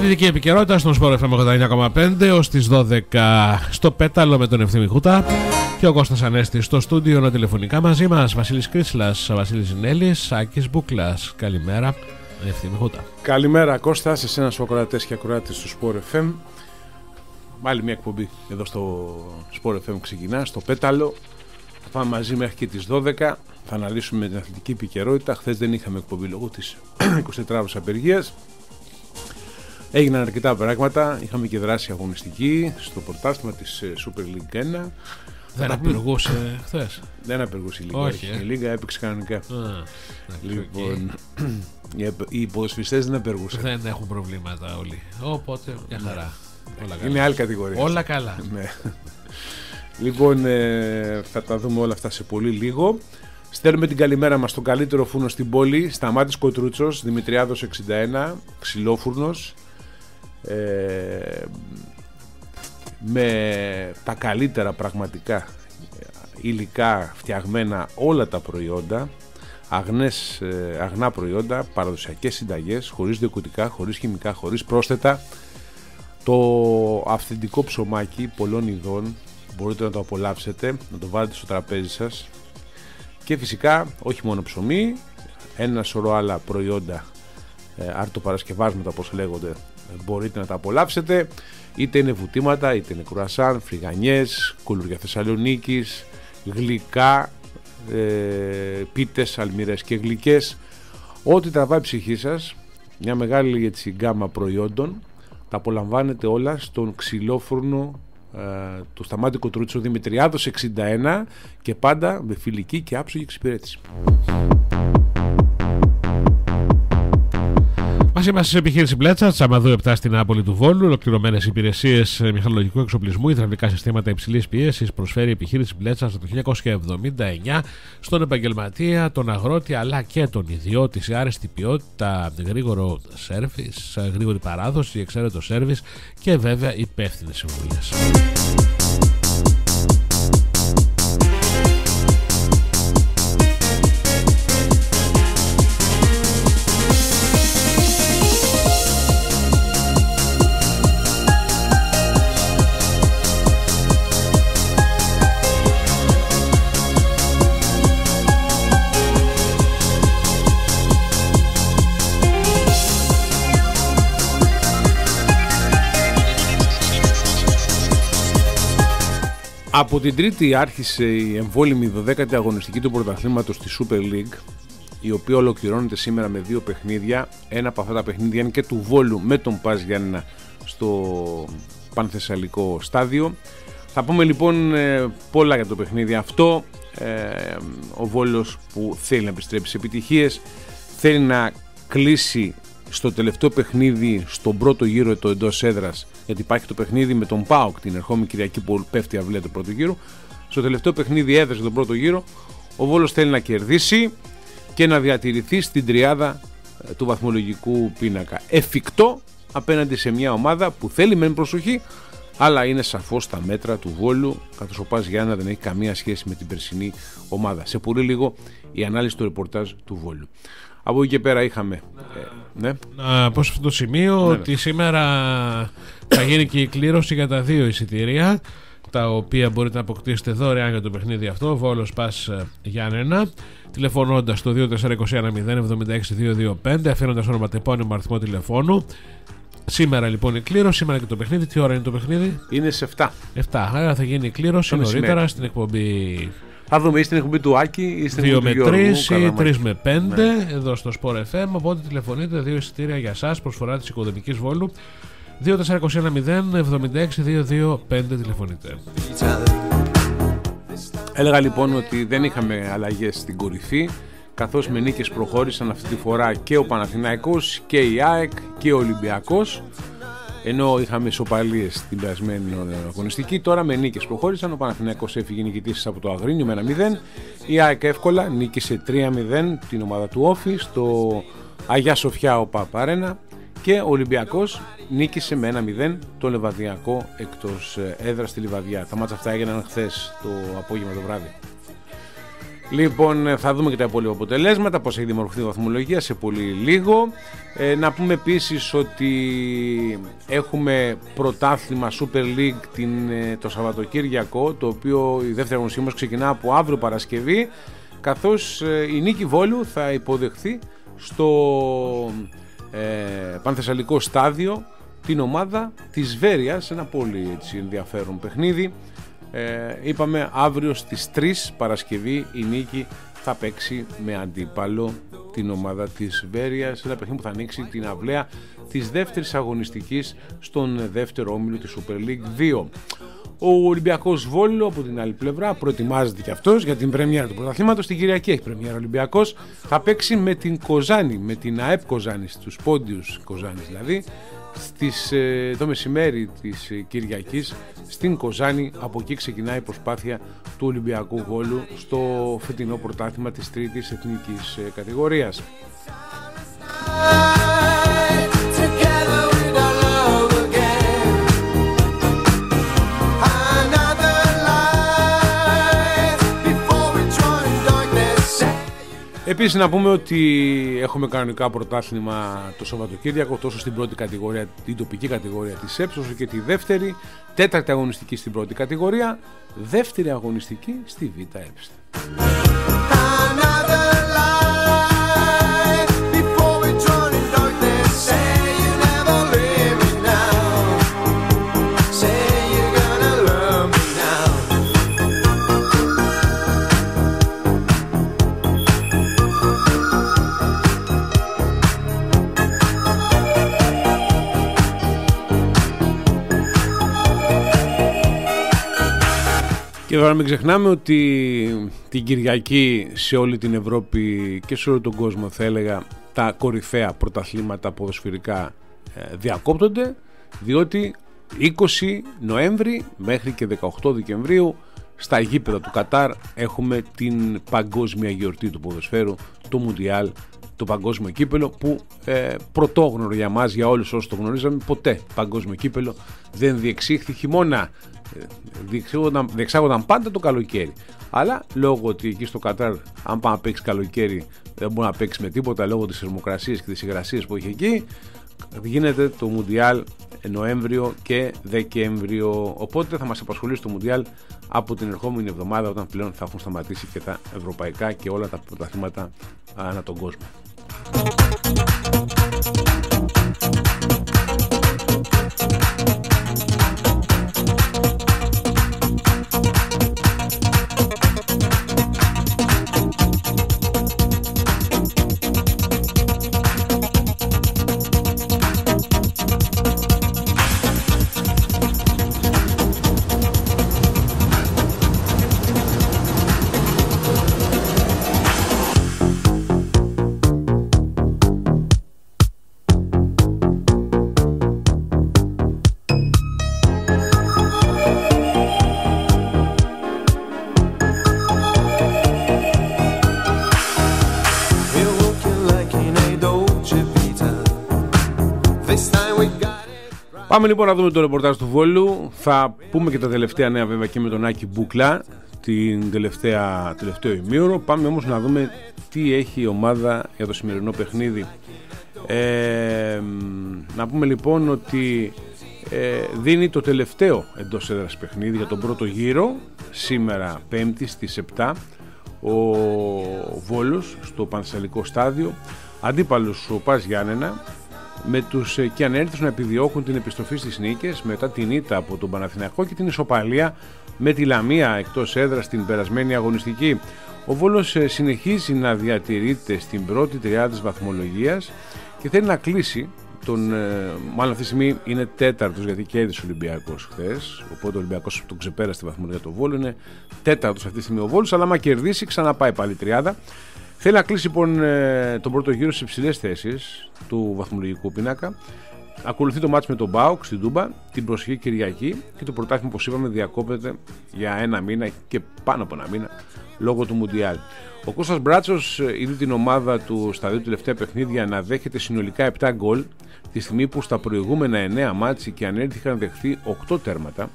Αθλητική επικαιρότητα στον Sport FM 89,5 ως τις 12 στο Πέταλο με τον Ευθύμη Χούτα και ο Κώστας Ανέστης στο στούντιο. Τηλεφωνικά μαζί μας Βασίλης Κρίσλας, Βασίλης Ζινέλης, Άκης Μπούκλας. Καλημέρα Ευθύμη Χούτα. Καλημέρα Κώστα, σε εσένα στους ακροατές και ακροάτες του Sport FM. Άλλη μια εκπομπή εδώ στο Sport FM ξεκινά, στο Πέταλο. Θα πάμε μαζί μέχρι και τις 12. Θα αναλύσουμε την αθλητική επικαιρότητα. Χθες δεν είχαμε εκπομπή λόγω της 24ωρας απεργίας. Έγιναν αρκετά πράγματα. Είχαμε και δράση αγωνιστική στο πρωτάθλημα της Super League 1. Δεν απεργούσε χθες. Δεν απεργούσε η Λίγκα. Όχι, η Λίγκα έπαιξε κανονικά. Λοιπόν, οι ποδοσφαιριστές δεν απεργούσαν. Δεν έχουν προβλήματα όλοι. Οπότε μια χαρά. Όλα καλά. Είναι άλλη κατηγορία. Όλα καλά. Ναι. Λοιπόν, θα τα δούμε όλα αυτά σε πολύ λίγο. Στέλνουμε την καλημέρα μας στον καλύτερο φούρνο στην πόλη, Σταμάτης Κοτρούτσος, Δημητριάδος 61, ξυλόφουρνος, με τα καλύτερα πραγματικά υλικά φτιαγμένα όλα τα προϊόντα, αγνά προϊόντα, παραδοσιακές συνταγές, χωρίς διοικητικά, χωρίς χημικά, χωρίς πρόσθετα. Το αυθεντικό ψωμάκι πολλών ειδών μπορείτε να το απολαύσετε, να το βάλετε στο τραπέζι σας. Και φυσικά όχι μόνο ψωμί, ένα σωρό άλλα προϊόντα αρτοπαρασκευάσματα όπως λέγονται, μπορείτε να τα απολαύσετε, είτε είναι βουτήματα, είτε είναι κρουασάν, φρυγανιές, κουλουριά Θεσσαλονίκης, γλυκά, πίτες, αλμυρές και γλυκές, ό,τι τραβάει ψυχή σας, μια μεγάλη έτσι γκάμα προϊόντων, τα απολαμβάνετε όλα στον ξυλόφουρνο του Σταμάτη Κοτρούτσο, Δημητριάδος 61, και πάντα με φιλική και άψογη εξυπηρέτηση. Μας είμαστε σε επιχείρηση Μπλέτσα, Τσαμαδού 7 στην Άπολη του Βόλου. Ολοκληρωμένες υπηρεσίες μηχανολογικού εξοπλισμού, υδραυλικά συστήματα υψηλής πίεσης προσφέρει η επιχείρηση Μπλέτσα το 1979 στον επαγγελματία, τον αγρότη αλλά και τον ιδιώτη σε άρεστη ποιότητα, γρήγορο σέρβις, γρήγορη παράδοση, εξαίρετο σέρβις και βέβαια υπεύθυνες συμβουλές. Από την Τρίτη άρχισε η εμβόλυμη 12η αγωνιστική του πρωταθλήματος στη Super League, η οποία ολοκληρώνεται σήμερα με 2 παιχνίδια. Ένα από αυτά τα παιχνίδια είναι και του Βόλου με τον Πας Γιάννηνα στο Πανθεσσαλικό στάδιο. Θα πούμε λοιπόν πολλά για το παιχνίδι αυτό. Ο Βόλος που θέλει να επιστρέψει σε επιτυχίες, θέλει να κλείσει στο τελευταίο παιχνίδι, στον πρώτο γύρο το εντός έδρας, γιατί υπάρχει το παιχνίδι με τον ΠΑΟΚ την ερχόμενη Κυριακή που πέφτει αυλαία του πρώτου γύρου. Στο τελευταίο παιχνίδι έδρας τον πρώτο γύρο, ο Βόλος θέλει να κερδίσει και να διατηρηθεί στην τριάδα του βαθμολογικού πίνακα. Εφικτό απέναντι σε μια ομάδα που θέλει μεν προσοχή, αλλά είναι σαφώς στα μέτρα του Βόλου, καθώς ο Πας Γιάννα δεν έχει καμία σχέση με την περσινή ομάδα. Σε πολύ λίγο η ανάλυση του ρεπορτάζ του Βόλου. Από εκεί και πέρα είχαμε. Να πω σε αυτό το σημείο ότι σήμερα θα γίνει και η κλήρωση για τα 2 εισιτήρια, τα οποία μπορείτε να αποκτήσετε δωρεάν για το παιχνίδι αυτό, Βόλος Πας Γιάννενα, τηλεφωνώντας το 2421-076-225, αφήνοντας ονοματεπώνυμο, αριθμό τηλεφώνου. Σήμερα λοιπόν η κλήρωση, σήμερα και το παιχνίδι. Τι ώρα είναι το παιχνίδι? Είναι σε 7. 7, άρα θα γίνει η κλήρωση νωρίτερα στην εκπομπή. Θα δούμε ή στην εκπομπή του Άκη ή στην 2 με 3 ή 3 με 5 εδώ στο Sport FM. Οπότε τηλεφωνείτε, 2 εισιτήρια για σας, προσφορά της Οικοδομικής Βόλου. 2421-076-225 τηλεφωνείτε. Έλεγα λοιπόν ότι δεν είχαμε αλλαγές στην κορυφή, καθώς με νίκες προχώρησαν αυτή τη φορά και ο Παναθηναϊκός και η ΑΕΚ και ο Ολυμπιακός, ενώ είχαμε ισοπαλίες στην περασμένη αγωνιστική. Τώρα με νίκες προχώρησαν. Ο Παναθηναϊκός έφυγε νικητής από το Αγρίνιο με 1-0. Η ΑΕΚ εύκολα νίκησε 3-0 την ομάδα του Όφη στο Αγιά Σοφιά ο Παπαρένα. Και ο Ολυμπιακός νίκησε με 1-0 το Λεβαδιακό εκτός έδρας στη Λιβαδιά. Τα μάτσα αυτά έγιναν χθες το απόγευμα το βράδυ. Λοιπόν, θα δούμε και τα υπόλοιπα αποτελέσματα, πώς έχει δημορφωθεί η βαθμολογία σε πολύ λίγο. Να πούμε επίσης ότι έχουμε πρωτάθλημα Super League το Σαββατοκύριακο, το οποίο η δεύτερη αγωνιστική μας ξεκινά από αύριο Παρασκευή, καθώς η Νίκη Βόλου θα υποδεχθεί στο Πανθεσσαλικό στάδιο την ομάδα της Βέρειας, ένα πολύ ενδιαφέρον παιχνίδι. Είπαμε αύριο στις 3 Παρασκευή η Νίκη θα παίξει με αντίπαλο την ομάδα της Βέρειας, ένα παιχνίδι που θα ανοίξει την αυλαία της δεύτερης αγωνιστικής στον δεύτερο όμιλο της Super League 2. Ο Ολυμπιακός Βόλου από την άλλη πλευρά προετοιμάζεται και αυτός για την πρεμιέρα του πρωταθλήματος. Την Κυριακή έχει πρεμιέρα ο Ολυμπιακός, θα παίξει με την Κοζάνη, με την ΑΕΠ Κοζάνη, στους πόντιους Κοζάνης δηλαδή, το μεσημέρι της Κυριακής στην Κοζάνη. Από εκεί ξεκινάει η προσπάθεια του Ολυμπιακού Βόλου στο φετινό πρωτάθλημα της τρίτης εθνικής κατηγορίας. Επίσης να πούμε ότι έχουμε κανονικά πρωτάθλημα το Σαββατοκύριακο, τόσο στην πρώτη κατηγορία, την τοπική κατηγορία της ΕΠΣ, όσο και τη δεύτερη, τέταρτη αγωνιστική στην πρώτη κατηγορία, δεύτερη αγωνιστική στη Β' ΕΠΣ. Και τώρα μην ξεχνάμε ότι την Κυριακή σε όλη την Ευρώπη και σε όλο τον κόσμο, θα έλεγα, τα κορυφαία πρωταθλήματα ποδοσφαιρικά διακόπτονται, διότι 20 Νοέμβρη μέχρι και 18 Δεκεμβρίου στα γήπεδα του Κατάρ έχουμε την παγκόσμια γιορτή του ποδοσφαίρου, το Μουντιάλ, το παγκόσμιο κύπελο, που πρωτόγνωρο για μας, για όλους όσους το γνωρίζαμε, ποτέ παγκόσμιο κύπελο δεν διεξήχθη χειμώνα. Διεξάγονταν πάντα το καλοκαίρι. Αλλά λόγω ότι εκεί στο Κατάρ, αν πάει να παίξει καλοκαίρι, δεν μπορεί να παίξει με τίποτα λόγω της θερμοκρασίας και της υγρασίας που έχει εκεί, γίνεται το Μουντιάλ Νοέμβριο και Δεκέμβριο. Οπότε θα μας απασχολήσει το Μουντιάλ από την ερχόμενη εβδομάδα, όταν πλέον θα έχουν σταματήσει και τα ευρωπαϊκά και όλα τα πρωταθλήματα ανά τον κόσμο. Πάμε λοιπόν να δούμε το ρεπορτάζ του Βόλου. Θα πούμε και τα τελευταία νέα βέβαια και με τον Άκη Μπούκλα την τελευταίο ημίωρο. Πάμε όμως να δούμε τι έχει η ομάδα για το σημερινό παιχνίδι. Να πούμε λοιπόν ότι δίνει το τελευταίο εντός έδρας παιχνίδι για τον πρώτο γύρο σήμερα Πέμπτη στις 7 ο Βόλος στο Πανθεσσαλικό στάδιο, αντίπαλος ο Πας Γιάννενα, με τους Κιανέριδες να επιδιώκουν την επιστροφή στις νίκες μετά την ήττα από τον Παναθηναϊκό και την ισοπαλία με τη Λαμία εκτός έδρας στην περασμένη αγωνιστική. Ο Βόλος συνεχίζει να διατηρείται στην πρώτη τριάδα της βαθμολογίας και θέλει να κλείσει μάλλον αυτή τη στιγμή είναι τέταρτος, γιατί κέρδισε ο Ολυμπιακός χθες, οπότε ο Ολυμπιακός τον ξεπέρασε τη βαθμολογία του Βόλου, είναι τέταρτος αυτή τη στιγμή ο Βόλος, αλλά άμα κερδίσει ξαναπάει πάλι τριάδα. Θέλει να κλείσει λοιπόν τον πρώτο γύρο στις υψηλές θέσεις του βαθμολογικού πίνακα. Ακολουθεί το μάτς με τον ΠΑΟΚ στην Τούμπα την προσεχή Κυριακή και το πρωτάθλημα, όπως είπαμε, διακόπτεται για ένα μήνα και πάνω από ένα μήνα λόγω του Μουντιάλ. Ο Κώστας Μπράτσος είδε την ομάδα του στα δύο τελευταία παιχνίδια να δέχεται συνολικά 7 γκολ, τη στιγμή που στα προηγούμενα 9 μάτς οι Κιανέριδες είχαν δεχθεί 8 τέρματα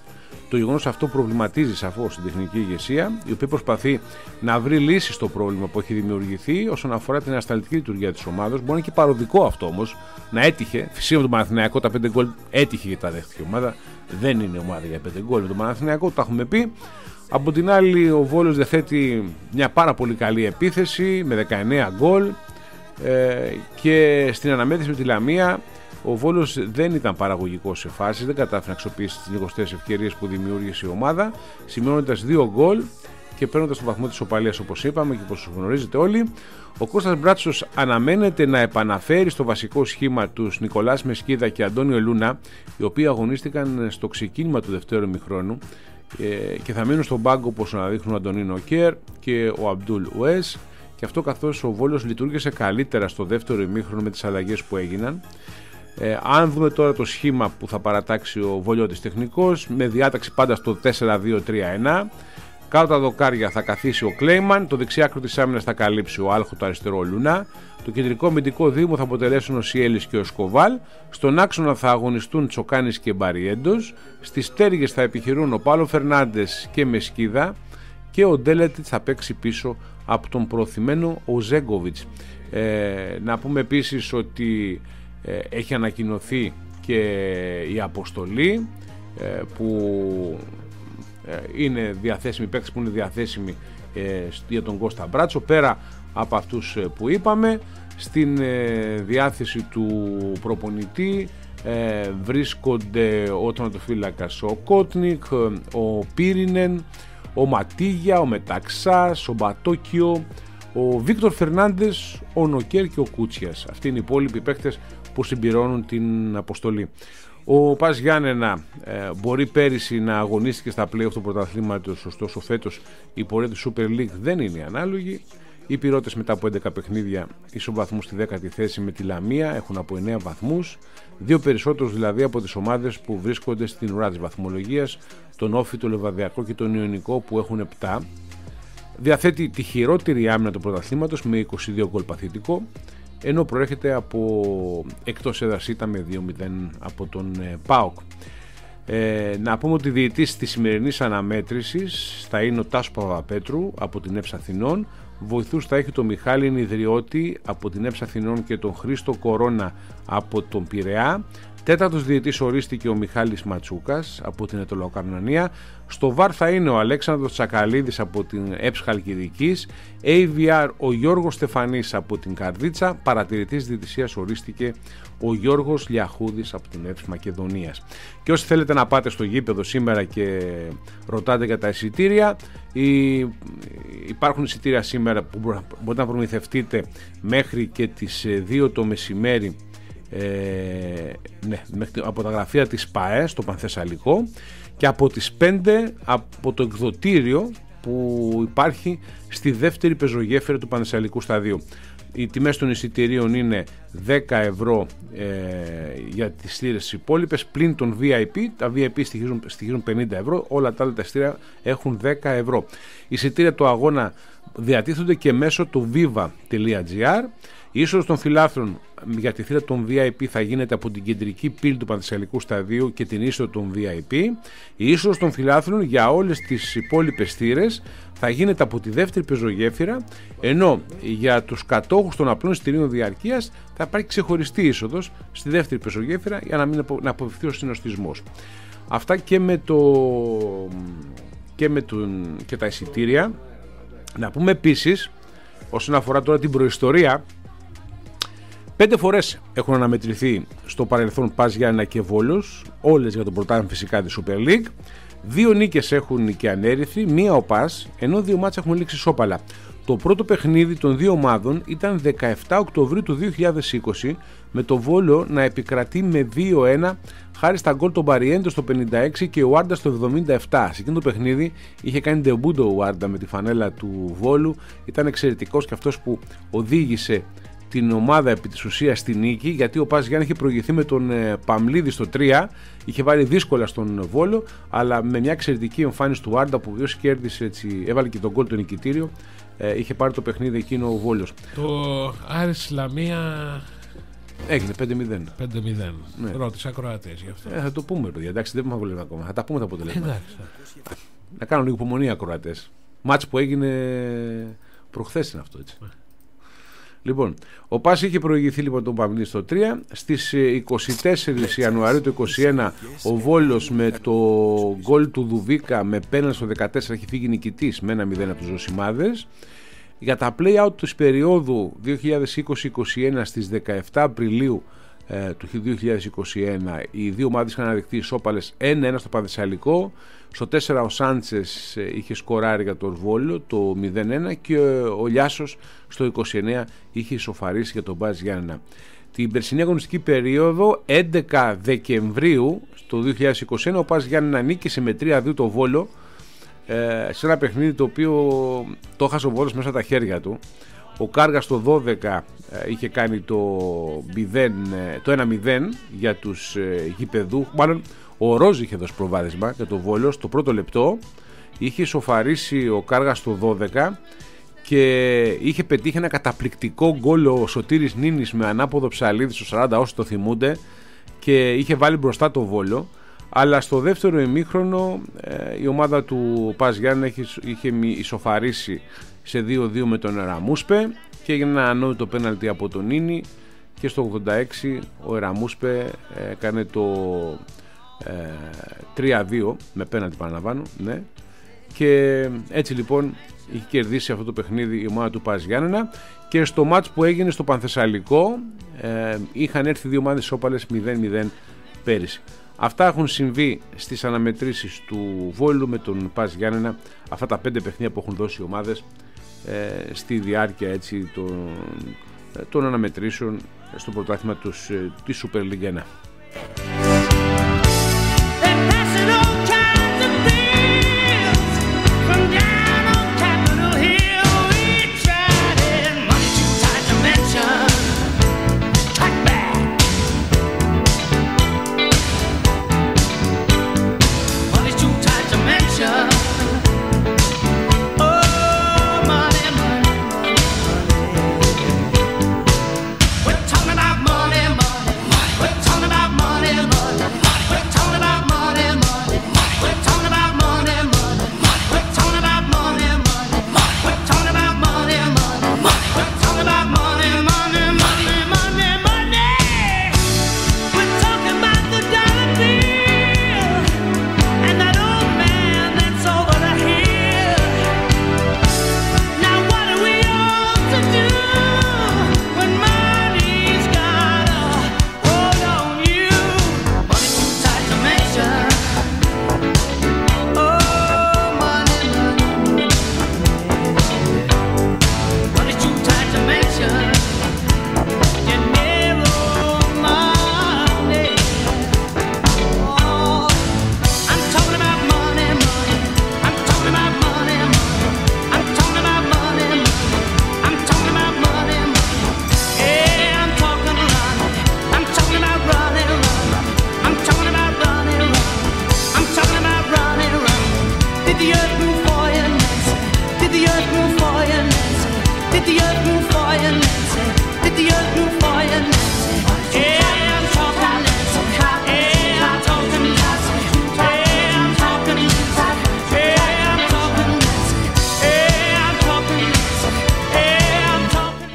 Το γεγονός αυτό προβληματίζει σαφώς την τεχνική ηγεσία, η οποία προσπαθεί να βρει λύσεις στο πρόβλημα που έχει δημιουργηθεί όσον αφορά την ασταλτική λειτουργία της ομάδας. Μπορεί να είναι και παροδικό αυτό όμως, να έτυχε. Φυσικά με τον Παναθηναϊκό τα 5 γκολ έτυχε και τα δέχτηκε η ομάδα. Δεν είναι ομάδα για 5 γκολ με τον Παναθηναϊκό, το έχουμε πει. Από την άλλη, ο Βόλος διαθέτει μια πάρα πολύ καλή επίθεση με 19 γκολ και στην αναμέτρηση με τη Λαμία ο Βόλος δεν ήταν παραγωγικός σε φάσεις, δεν κατάφερε να αξιοποιήσει τις λιγοστές ευκαιρίες που δημιούργησε η ομάδα, σημειώνοντας 2 γκολ και παίρνοντας τον βαθμό της ισοπαλίας, όπως είπαμε και όπως γνωρίζετε όλοι. Ο Κώστας Μπράτσος αναμένεται να επαναφέρει στο βασικό σχήμα τους Νικολάς Μεσκίδα και Αντώνιο Λούνα, οι οποίοι αγωνίστηκαν στο ξεκίνημα του δευτέρου ημιχρόνου και θα μείνουν στον πάγκο, όπως αναδείχνουν ο Αντωνίνο Κέρ και ο Αμπτούλ Ουές, και αυτό καθώς ο Βόλος λειτουργήσε καλύτερα στο δεύτερο ημίχρονο με τις αλλαγές που έγιναν. Αν δούμε τώρα το σχήμα που θα παρατάξει ο Βολιώτης τεχνικός, με διάταξη πάντα στο 4-2-3-1, κάτω τα δοκάρια θα καθίσει ο Κλέιμαν, το δεξιάκρο της άμυνας θα καλύψει ο Άλχο, το αριστερό ο Λουνά, το κεντρικό αμυντικό δίδυμο θα αποτελέσουν ο Σιέλης και ο Σκοβάλ, στον άξονα θα αγωνιστούν Τσοκάνης και Μπαριέντος, στις τέργες θα επιχειρούν ο Πάλο Φερνάντες και Μεσκίδα και ο Ντέλετιτ θα παίξει πίσω από τον προωθημένο ο Ζέγκοβιτς. Να πούμε επίσης ότι έχει ανακοινωθεί και η αποστολή που είναι διαθέσιμη, παίκτες που είναι διαθέσιμοι για τον Κώστα Μπράτσο, πέρα από αυτούς που είπαμε. Στην διάθεση του προπονητή βρίσκονται ο τερματοφύλακας ο Κότνικ, ο Πίρινεν, ο Ματίγια, ο Μεταξάς, ο Μπατόκιο, ο Βίκτορ Φερνάντες, ο Νοκέρ και ο Κούτσιας. Αυτοί είναι οι υπόλοιποι παίκτες που συμπληρώνουν την αποστολή. Ο Πας Γιάννενα μπορεί πέρυσι να αγωνίστηκε στα play-off του πρωταθλήματος, ωστόσο φέτος η πορεία του Super League δεν είναι ανάλογη. Οι Πυρώτες μετά από 11 παιχνίδια ισοβαθμού στη 10η θέση με τη Λαμία, έχουν από 9 βαθμούς, 2 περισσότερους δηλαδή από τις ομάδες που βρίσκονται στην ουρά της βαθμολογίας, τον Όφη, το Λεβαδιακό και τον Ιωνικό που έχουν 7. Διαθέτει τη χειρότερη άμυνα του πρωταθλήματος με 22 γκολ παθητικό, ενώ προέρχεται από εκτός έδρας ήττα με 2-0 από τον ΠΑΟΚ. Να πούμε ότι διαιτής της σημερινής αναμέτρησης θα είναι ο Τάσος Παπαπέτρου από την ΕΠΣ Αθηνών. Βοηθούς θα έχει τον Μιχάλη Νιδριώτη από την ΕΠΣ Αθηνών και τον Χρήστο Κορώνα από τον Πειραιά. Τέταρτος διαιτής ορίστηκε ο Μιχάλης Ματσούκας από την Ετωλοκαρνανία. Στο ΒΑΡ θα είναι ο Αλέξανδρος Τσακαλίδης από την ΕΠΣ Χαλκιδικής. AVR ο Γιώργος Στεφανής από την Καρδίτσα. Παρατηρητής διαιτησίας ορίστηκε ο Γιώργος Λιαχούδης από την ΕΠΣ Μακεδονίας. Και όσοι θέλετε να πάτε στο γήπεδο σήμερα και ρωτάτε για τα εισιτήρια, υπάρχουν εισιτήρια σήμερα που μπορείτε να προμηθευτείτε μέχρι και τις 2 το μεσημέρι από τα γραφεία της ΠΑΕ στο Πανθεσσαλικό και από τις 5 από το εκδοτήριο που υπάρχει στη δεύτερη πεζογέφυρα του Πανθεσσαλικού σταδίου. Οι τιμές των εισιτηρίων είναι 10 ευρώ για τις θύρες υπόλοιπες πλην των VIP. Τα VIP στοιχίζουν 50 ευρώ, όλα τα άλλα τα εισιτήρια έχουν 10 ευρώ. Οι εισιτήρια του αγώνα διατίθονται και μέσω του viva.gr. Η είσοδος των φιλάθλων για τη θύρα των VIP θα γίνεται από την κεντρική πύλη του Πανθεσσαλικού σταδίου και την είσοδο των VIP. Η είσοδος των φιλάθλων για όλες τις υπόλοιπες θύρες θα γίνεται από τη δεύτερη πεζογέφυρα, ενώ για τους κατόχους των απλών εισιτηρίων διαρκείας θα υπάρχει ξεχωριστή είσοδος στη δεύτερη πεζογέφυρα για να αποφευθεί ο συνοστισμός. Αυτά και τα εισιτήρια. Να πούμε επίσης, όσον αφορά τώρα την προϊστορία, 5 φορές έχουν αναμετρηθεί στο παρελθόν Πας Γιάννενα και Βόλος, όλες για το πρωτάθλημα φυσικά τη Super League. 2 νίκες έχουν και ανέρυθοι, 1 ο Πας, ενώ 2 μάτς έχουν λήξει σόπαλα. Το πρώτο παιχνίδι των 2 ομάδων ήταν 17 Οκτωβρίου του 2020, με το Βόλο να επικρατεί με 2-1 χάρη στα γκολ των Μπαριέντο στο 56 και ο Άρντα στο 77. Σε εκείνο το παιχνίδι είχε κάνει ντεμπούντο ο Άρντα με τη φανέλα του Βόλου, ήταν εξαιρετικός και αυτός που οδήγησε την ομάδα επί της ουσίας στη νίκη, γιατί ο Πας Γιάννη είχε προηγηθεί με τον Παμλίδη στο 3, είχε βάλει δύσκολα στον Βόλο, αλλά με μια εξαιρετική εμφάνιση του Άρντα που κέρδισε, έτσι, έβαλε και τον γκολ το νικητήριο, είχε πάρει το παιχνίδι εκείνο ο Βόλος. Το Άρης Λαμία Έγινε 5-0. 5-0. Ναι. Ρώτησα ακροατές γι' αυτό. Θα το πούμε, παιδιά. Εντάξει, δεν με βολεύει ακόμα. Θα τα πούμε τα αποτελέσματα. Εντάξει. Να κάνουν λίγο υπομονή ακροατές. Μάτς που έγινε προχθές είναι αυτό, έτσι. Λοιπόν, ο ΠΑΣ είχε προηγηθεί λοιπόν τον Παμνή στο 3. Στις 24 Ιανουαρίου του 2021 ο Βόλος με το γκολ του Δουβίκα με πέναλτι στο 14 έχει φύγει νικητής με 1-0 από τους Ζωσιμάδες. Για τα play-out της περίοδου 2020-2021 στις 17 Απριλίου του 2021 οι δύο ομάδες είχαν αναδειχθεί ισόπαλες 1-1 στο Πανθεσσαλικό. Στο 4 ο Σάντσες είχε σκοράρει για τον Βόλο το 0-1 και ο Λιάσος στο 29 είχε ισοφαρίσει για τον Μπάζ Γιάννενα. Την περσινή αγωνιστική περίοδο 11 Δεκεμβρίου το 2021 ο Μπάζ Γιάννενα νίκησε με 3-2 το Βόλο σε ένα παιχνίδι το οποίο το έχασε ο Βόλος μέσα τα χέρια του. Ο Κάργας το 12 είχε κάνει το 1-0 για τους γηπεδούχους. Μάλλον ο Ρόζ είχε δώσει προβάδισμα για το Βόλο στο πρώτο λεπτό. Είχε ισοφαρίσει ο Κάργας το 12 και είχε πετύχει ένα καταπληκτικό γκολ ο Σωτήρης Νίνης με ανάποδο ψαλίδι στο 40 όσοι το θυμούνται και είχε βάλει μπροστά το Βόλο. Αλλά στο δεύτερο ημίχρονο η ομάδα του Πας Γιάννενα είχε ισοφαρίσει σε 2-2 με τον Εραμούσπε και έγινε ένα ανόητο πέναλτι από τον Νίνη και στο 86 ο Εραμούσπε έκανε το 3-2 με πέναλτι, παραλαμβάνω, ναι. Και έτσι λοιπόν είχε κερδίσει αυτό το παιχνίδι η ομάδα του Πας Γιάννενα. Και στο μάτς που έγινε στο Πανθεσσαλικό είχαν έρθει δύο ομάδες ισόπαλες 0-0 πέρυσι. Αυτά έχουν συμβεί στις αναμετρήσεις του Βόλου με τον Πας Γιάννενα, αυτά τα 5 παιχνίδια που έχουν δώσει οι ομάδες στη διάρκεια έτσι, των αναμετρήσεων στο πρωτάθλημα της Super League 1.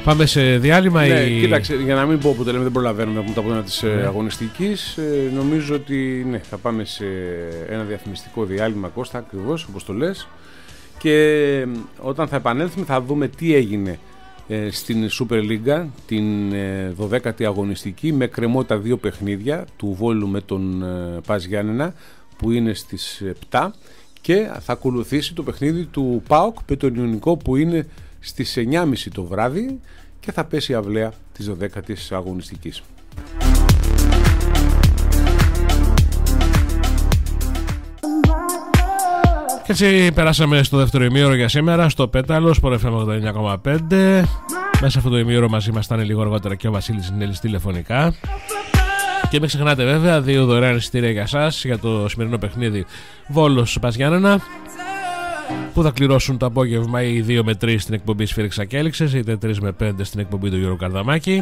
Πάμε σε διάλειμμα. Ναι, κοίταξε, για να μην πω που λέμε, δεν προλαβαίνουμε από τα πόδια της αγωνιστικής. Νομίζω ότι ναι, θα πάμε σε ένα διαφημιστικό διάλειμμα, Κώστα, ακριβώς όπως το λες. Και όταν θα επανέλθουμε θα δούμε τι έγινε στην Super League, την 12η αγωνιστική, με κρεμότητα 2 παιχνίδια του Βόλου με τον Πας Γιάννενα που είναι στις 7, και θα ακολουθήσει το παιχνίδι του ΠΑΟΚ με τον Ιωνικό που είναι στις 9.30 το βράδυ και θα πέσει η αυλαία της 12ης αγωνιστικής. Και έτσι περάσαμε στο δεύτερο ημίωρο για σήμερα, στο Πέταλο, Sport FM 89,5. Μέσα αυτό το ημίωρο μαζί μας ήταν λίγο αργότερα και ο Βασίλης Νέλης τηλεφωνικά. Και μην ξεχνάτε βέβαια 2 δωρεάν εισιτήρια για σας για το σημερινό παιχνίδι Βόλος Πας Γιάννενα. που θα κληρώσουν το απόγευμα οι 2 με 3 στην εκπομπή Σφύριξα και Έληξες, είτε 3 με 5 στην εκπομπή του Γιώργου Καρδαμάκη.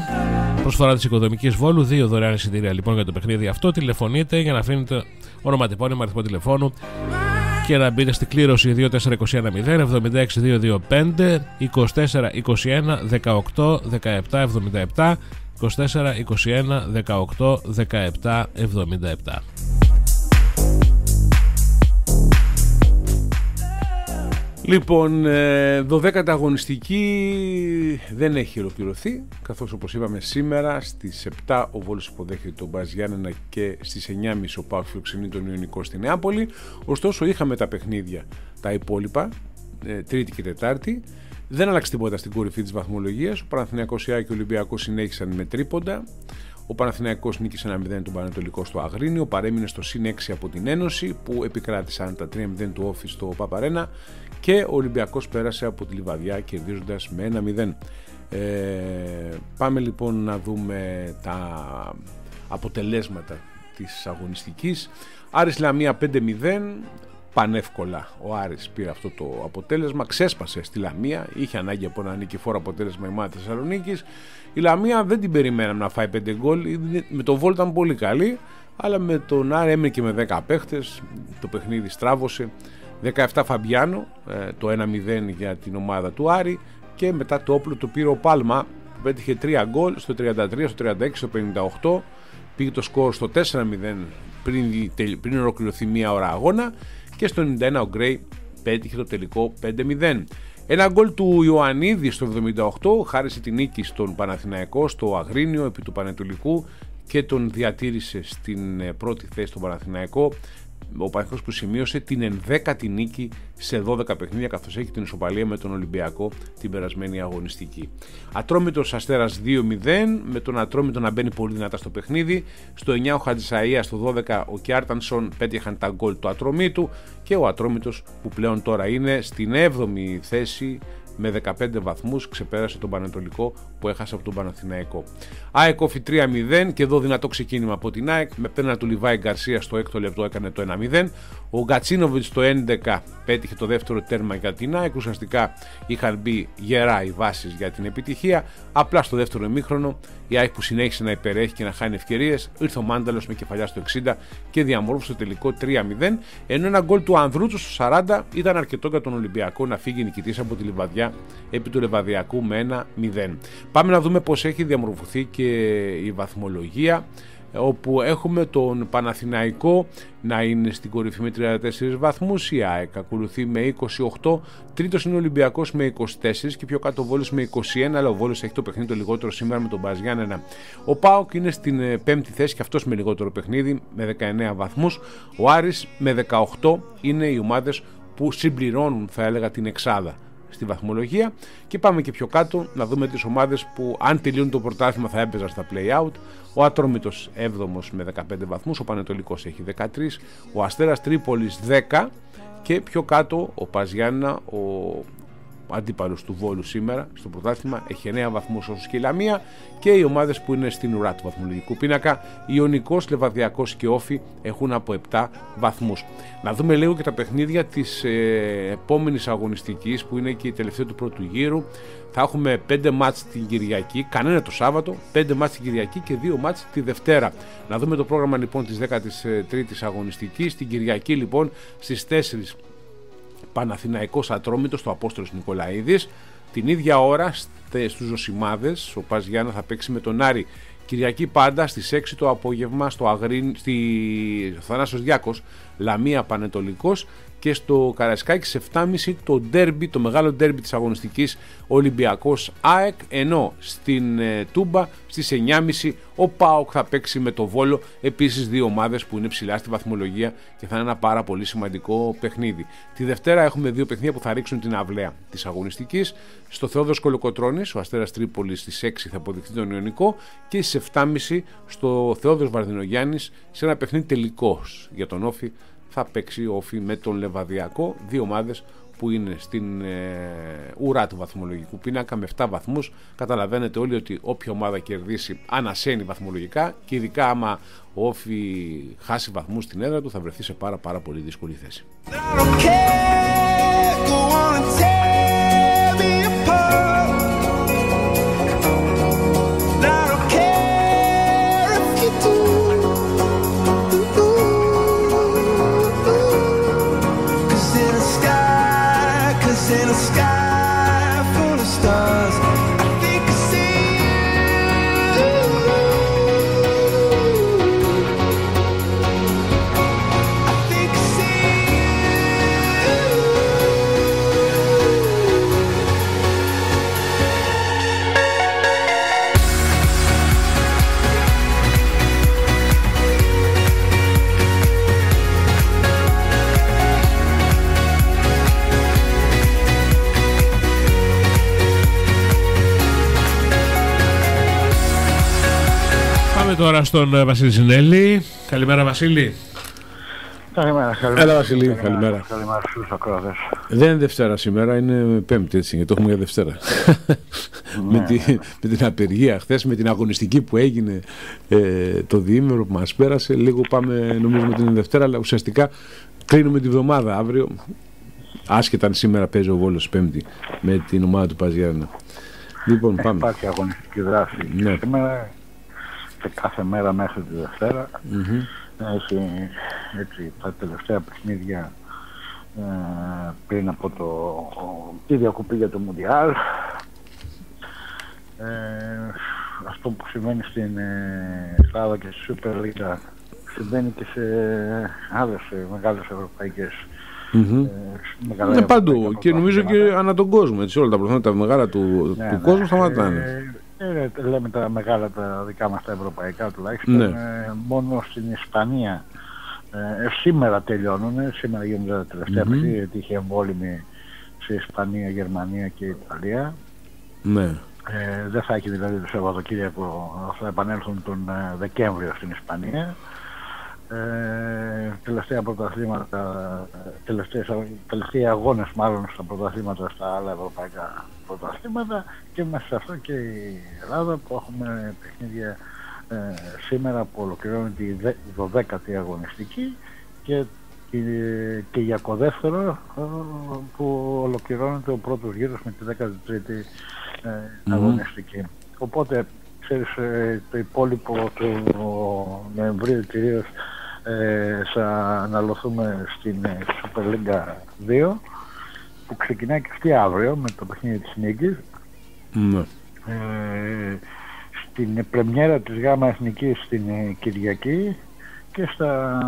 Προσφορά της Οικοδομικής Βόλου, 2 δωρεάν εισιτήρια λοιπόν για το παιχνίδι αυτό. Τηλεφωνείτε για να αφήνετε όνομα, τυπώνυμα, αριθμό τηλεφώνου και να μπείτε στην κλήρωση 2421 0 76 225 24 21 18 17 77 24 21 18 17 77. Λοιπόν, 12η αγωνιστική δεν έχει ολοκληρωθεί, καθώς όπως είπαμε σήμερα στις 7 ο Βόλος υποδέχεται τον Μπαζ Γιάννενα και στις 9.30 ο ΠΑΟΚ φιλοξενεί τον Ιωνικό στη Νεάπολη. Ωστόσο είχαμε τα παιχνίδια τα υπόλοιπα, Τρίτη και Τετάρτη. Δεν άλλαξε τίποτα στην κορυφή της βαθμολογίας. Ο Παναθηναϊκός, η ΑΕΚ και ο Ολυμπιακός συνέχισαν με τρίποντα. Ο Παναθηναϊκός νίκησε 1-0 τον Πανετολικό στο Αγρίνιο, παρέμεινε στο συν 6 από την Ένωση που επικράτησαν τα 3-0 του Όφη στο Παπαρένα και ο Ολυμπιακός πέρασε από τη Λιβαδιά κερδίζοντας με 1-0. Πάμε λοιπόν να δούμε τα αποτελέσματα της αγωνιστικής. Άρης Λαμία 5-0. Πανεύκολα ο Άρης πήρε αυτό το αποτέλεσμα, ξέσπασε στη Λαμία, είχε ανάγκη από ένα νικηφόρο αποτέλεσμα η ομάδα Θεσσαλονίκης. Η Λαμία δεν την περιμέναμε να φάει 5 γκολ, με τον Βόλ ήταν πολύ καλή, αλλά με τον Άρη έμεινε και με 10 παίχτες, το παιχνίδι στράβωσε. 17 Φαμπιάνο, το 1-0 για την ομάδα του Άρη, και μετά το όπλο το πήρε ο Πάλμα που πέτυχε 3 γκολ στο 33, στο 36, στο 58, πήγε το σκορ στο 4-0 πριν ολοκληρωθεί μία ώρα αγώνα. Και στο 91 ο Γκρέι πέτυχε το τελικό 5-0. Ένα γκολ του Ιωαννίδη στο 78 χάρισε την νίκη στον Παναθηναϊκό στο Αγρίνιο επί του Πανετολικού και τον διατήρησε στην πρώτη θέση στον Παναθηναϊκό. Ο Παναθηναϊκός που σημείωσε την 11η νίκη σε 12 παιχνίδια, καθώς έχει την ισοπαλία με τον Ολυμπιακό την περασμένη αγωνιστική. Ατρόμητος Αστέρας 2-0, με τον Ατρόμητο να μπαίνει πολύ δυνατά στο παιχνίδι. Στο 9 ο Χατζησαΐας, στο 12 ο Κιάρτανσον πέτυχαν τα γκολ του Ατρομήτου και ο Ατρόμητος που πλέον τώρα είναι στην 7η θέση με 15 βαθμούς, ξεπέρασε τον Πανετολικό που έχασε από τον Παναθηναϊκό. ΑΕΚ Όφι 3-0 και εδώ δυνατό ξεκίνημα από την ΑΕΚ, με πένα του Λιβάη Γκαρσία στο 6ο λεπτό έκανε το 1-0. Ο Γκατσίνοβιτς στο 11 πέτυχε το δεύτερο τέρμα για την ΑΕΚ. Ουσιαστικά είχαν μπει γερά οι βάσεις για την επιτυχία. Απλά στο δεύτερο ημίχρονο η ΑΕΚ που συνέχισε να υπερέχει και να χάνει ευκαιρίες, ήρθε ο Μάνταλος με κεφαλιά στο 60 και διαμόρφωσε το τελικό 3-0. Ενώ ένα γκολ του Ανδρούτσου στο 40 ήταν αρκετό για τον Ολυμπιακό να φύγει νικητής από τη Λιβαδιά επί του Λεβαδιακού με 1-0. Πάμε να δούμε πώς έχει διαμορφωθεί και η βαθμολογία, όπου έχουμε τον Παναθηναϊκό να είναι στην κορυφή με 34 βαθμούς, η ΑΕΚ ακολουθεί με 28, τρίτος είναι ο Ολυμπιακός με 24 και πιο κάτω ο Βόλος με 21, αλλά ο Βόλος έχει το παιχνίδι το λιγότερο σήμερα με τον Μπαζ Γιάννενα. Ο ΠΑΟΚ είναι στην 5η θέση και αυτός με λιγότερο παιχνίδι με 19 βαθμούς. Ο Άρης με 18 είναι οι ομάδες που συμπληρώνουν, θα έλεγα, την εξάδα στη βαθμολογία. Και πάμε και πιο κάτω να δούμε τις ομάδες που αν τελειώνουν το πρωτάθλημα θα έπαιζαν στα play-out. Ο Ατρόμητος 7ος με 15 βαθμούς, ο Πανετολικός έχει 13, ο Αστέρας Τρίπολης 10 και πιο κάτω ο Πας Γιάννενα, ο αντίπαλος του Βόλου σήμερα στο πρωτάθλημα, έχει 9 βαθμούς όσους και η Λαμία, και οι ομάδες που είναι στην ουρά του βαθμολογικού πίνακα, Ιωνικός, Λεβαδιακός και Όφι, έχουν από 7 βαθμούς. Να δούμε λίγο και τα παιχνίδια της επόμενης αγωνιστικής που είναι και η τελευταία του πρώτου γύρου. Θα έχουμε 5 μάτς την Κυριακή, κανένα το Σάββατο, 5 μάτς την Κυριακή και 2 μάτς τη Δευτέρα. Να δούμε το πρόγραμμα λοιπόν της 13ης αγωνιστικής. Την Κυριακή λοιπόν στις 4 Παναθηναϊκός Ατρόμητος στο Απόστολος Νικολαίδης. Την ίδια ώρα στους Ζωσιμάδες ο Πας Γιάννενα θα παίξει με τον Άρη. Κυριακή πάντα στις 6 το απόγευμα στο Θανάσος Διάκος, Λαμία Πανετολικός, και στο Καραϊσκάκη σε 7.30 το ντέρμπι, το μεγάλο ντέρμπι της αγωνιστικής, Ολυμπιακός ΑΕΚ, ενώ στην Τούμπα στις 9.30 ο ΠΑΟΚ θα παίξει με το Βόλο, επίσης δύο ομάδες που είναι ψηλά στη βαθμολογία και θα είναι ένα πάρα πολύ σημαντικό παιχνίδι. Τη Δευτέρα έχουμε δύο παιχνίδια που θα ρίξουν την αυλαία της αγωνιστικής. Στο Θεόδωρος Κολοκοτρώνης, ο Αστέρας Τρίπολης στις 6 θα αποδειχθεί τον Ιωνικό, και στις 7.30 στο Θεόδωρος Βαρδινογιάννης σε ένα παιχνίδι τελικός για τον Όφη θα παίξει ο Όφη με τον Λεβαδιακό, δύο ομάδες που είναι στην ουρά του βαθμολογικού πίνακα με 7 βαθμούς. Καταλαβαίνετε όλοι ότι όποια ομάδα κερδίσει ανασένει βαθμολογικά, και ειδικά άμα ο Όφη χάσει βαθμούς στην έδρα του θα βρεθεί σε πάρα πολύ δύσκολη θέση. τώρα στον Βασίλη Ζινέλη. Καλημέρα, Βασίλη. Καλημέρα. Έλα, Βασίλη, καλημέρα. Καλημέρα στους ακροατές. Δεν είναι Δευτέρα σήμερα, είναι Πέμπτη, έτσι, γιατί το έχουμε για Δευτέρα. με την απεργία χθες, με την αγωνιστική που έγινε το διήμερο που μας πέρασε, λίγο πάμε, νομίζουμε ότι είναι Δευτέρα, αλλά ουσιαστικά κλείνουμε τη βδομάδα αύριο, άσχετα αν σήμερα παίζει ο Βόλος Πέμπτη με την ομάδα του Πας Γιάννενα. Λοιπόν, πάμε. Υπάρχει αγωνιστική δράση σήμερα και κάθε μέρα μέχρι τη Δευτέρα. Έχει έτσι, τα τελευταία παιχνίδια πριν από τη διακοπή για το Μουντιάλ. Αυτό που συμβαίνει στην Ελλάδα και στη Super League συμβαίνει και σε άλλες μεγάλες ευρωπαϊκές. Είναι παντού και νομίζω και ανά τον κόσμο, έτσι, όλα τα προβλήματα μεγάλα του κόσμου σταματάνε. Λέμε τα μεγάλα τα δικά μας τα ευρωπαϊκά τουλάχιστον, μόνο στην Ισπανία σήμερα τελειώνουν, σήμερα γίνονται τα τελευταία παιχνίδια, γιατί είχε εμβόλυμη σε Ισπανία, Γερμανία και Ιταλία. Δεν θα έχει δηλαδή το Σαββατοκύριακο, θα επανέλθουν τον Δεκέμβριο στην Ισπανία. Τελευταία πρωταθλήματα, τελευταίοι αγώνες μάλλον στα πρωταθλήματα, στα άλλα ευρωπαϊκά πρωταθλήματα, και μέσα σε αυτό και η Ελλάδα που έχουμε παιχνίδια σήμερα που ολοκληρώνεται η 12η αγωνιστική και για κοδεύτερο που ολοκληρώνεται ο πρώτος γύρος με τη 13η αγωνιστική. Οπότε ξέρεις, το υπόλοιπο του Νοεμβρίου κυρίως θα αναλωθούμε στην Super League 2 που ξεκινάει και αυτή αύριο με το παιχνίδι της Νίκης. Στην πρεμιέρα της ΓΑΜΑ Εθνικής στην Κυριακή και στα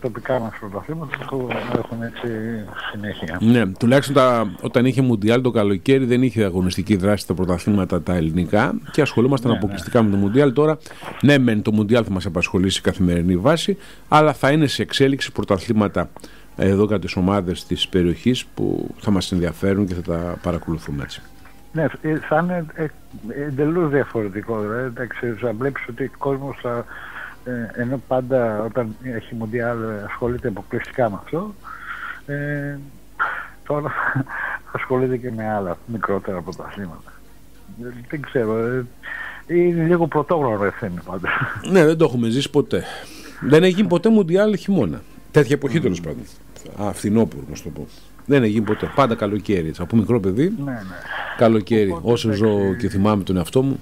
τοπικά μας πρωταθλήματα που έχουν έτσι συνέχεια. Ναι, τουλάχιστον όταν είχε Μουντιάλ το καλοκαίρι δεν είχε αγωνιστική δράση στα πρωταθλήματα τα ελληνικά και ασχολούμασταν αποκλειστικά με το Μουντιάλ. Τώρα, ναι, μεν το Μουντιάλ θα μας απασχολήσει σε καθημερινή βάση, αλλά θα είναι σε εξέλιξη πρωταθλήματα εδώ κατά τις ομάδες της περιοχής που θα μας ενδιαφέρουν και θα τα παρακολουθούμε έτσι. Ναι, θα είναι εντελώς διαφορετικό. Εντάξει, θα βλέπεις ότι ο κόσμος θα, ενώ πάντα όταν έχει Μουντιάλ ασχολείται αποκλειστικά με αυτό, τώρα ασχολείται και με άλλα μικρότερα πρωταθλήματα. Δεν ξέρω, είναι λίγο πρωτόγνωρο ευθύνη πάντα. Ναι, δεν το έχουμε ζήσει ποτέ. Δεν έχει γίνει ποτέ Μουντιάλ χειμώνα. Τέτοια εποχή τέλος πάντων. Φθινόπωρο, να σου το πω. Δεν έχει γίνει ποτέ. Πάντα καλοκαίρι. Έτσι. Από μικρό παιδί, καλοκαίρι. Όσο ζω και θυμάμαι τον εαυτό μου.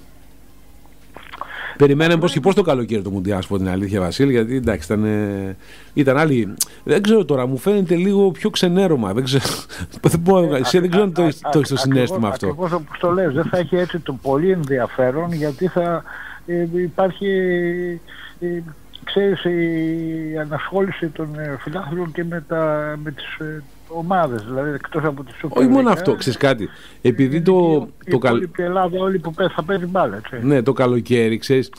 Περιμέναμε πώς το καλοκαίρι το Μουντιάλ, πω την αλήθεια, Βασίλη, γιατί εντάξει ήταν άλλοι. Δεν ξέρω τώρα, μου φαίνεται λίγο πιο ξενέρωμα. Δεν ξέρω, δεν ξέρω αν το έχεις το συναίσθημα αυτό. Ακριβώς όπως το λες, δεν θα έχει έτσι το πολύ ενδιαφέρον, γιατί θα υπάρχει, ξέρεις, η ανασχόληση των φιλάθλων και με τις ομάδες, δηλαδή εκτός από τις Super League. Όχι μόνο αυτό, ξέρεις κάτι. Επειδή το υπόλοιπη Ελλάδα όλοι που θα παίζει μπάλα, έτσι. Ναι, το καλοκαίρι, ξέρεις,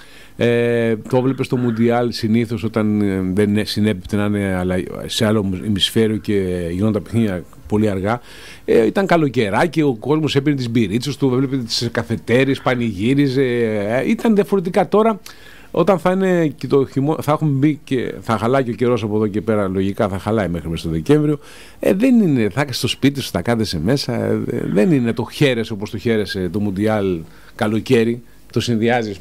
το βλέπεις στο Μουντιάλ συνήθως όταν δεν συνέπειπτε να είναι σε άλλο ημισφαίριο και γινόταν τα παιχνίδια πολύ αργά. Ήταν καλοκαιράκι, ο κόσμος έπαιρνε τις μπυρίτσες του, βλέπετε τις καφετέρειες, πανηγύριζε. Ήταν διαφορετικά τώρα. Όταν θα είναι και το χειμώνα, θα έχουμε μπει και θα χαλάει και ο καιρός από εδώ και πέρα, λογικά θα χαλάει μέχρι μέσα στο Δεκέμβριο. Δεν είναι, θα είσαι στο σπίτι σου, θα κάθεσαι μέσα. Δεν είναι το χαίρεσαι όπως το χαίρεσαι το Μουντιάλ καλοκαίρι. Το συνδυάζεις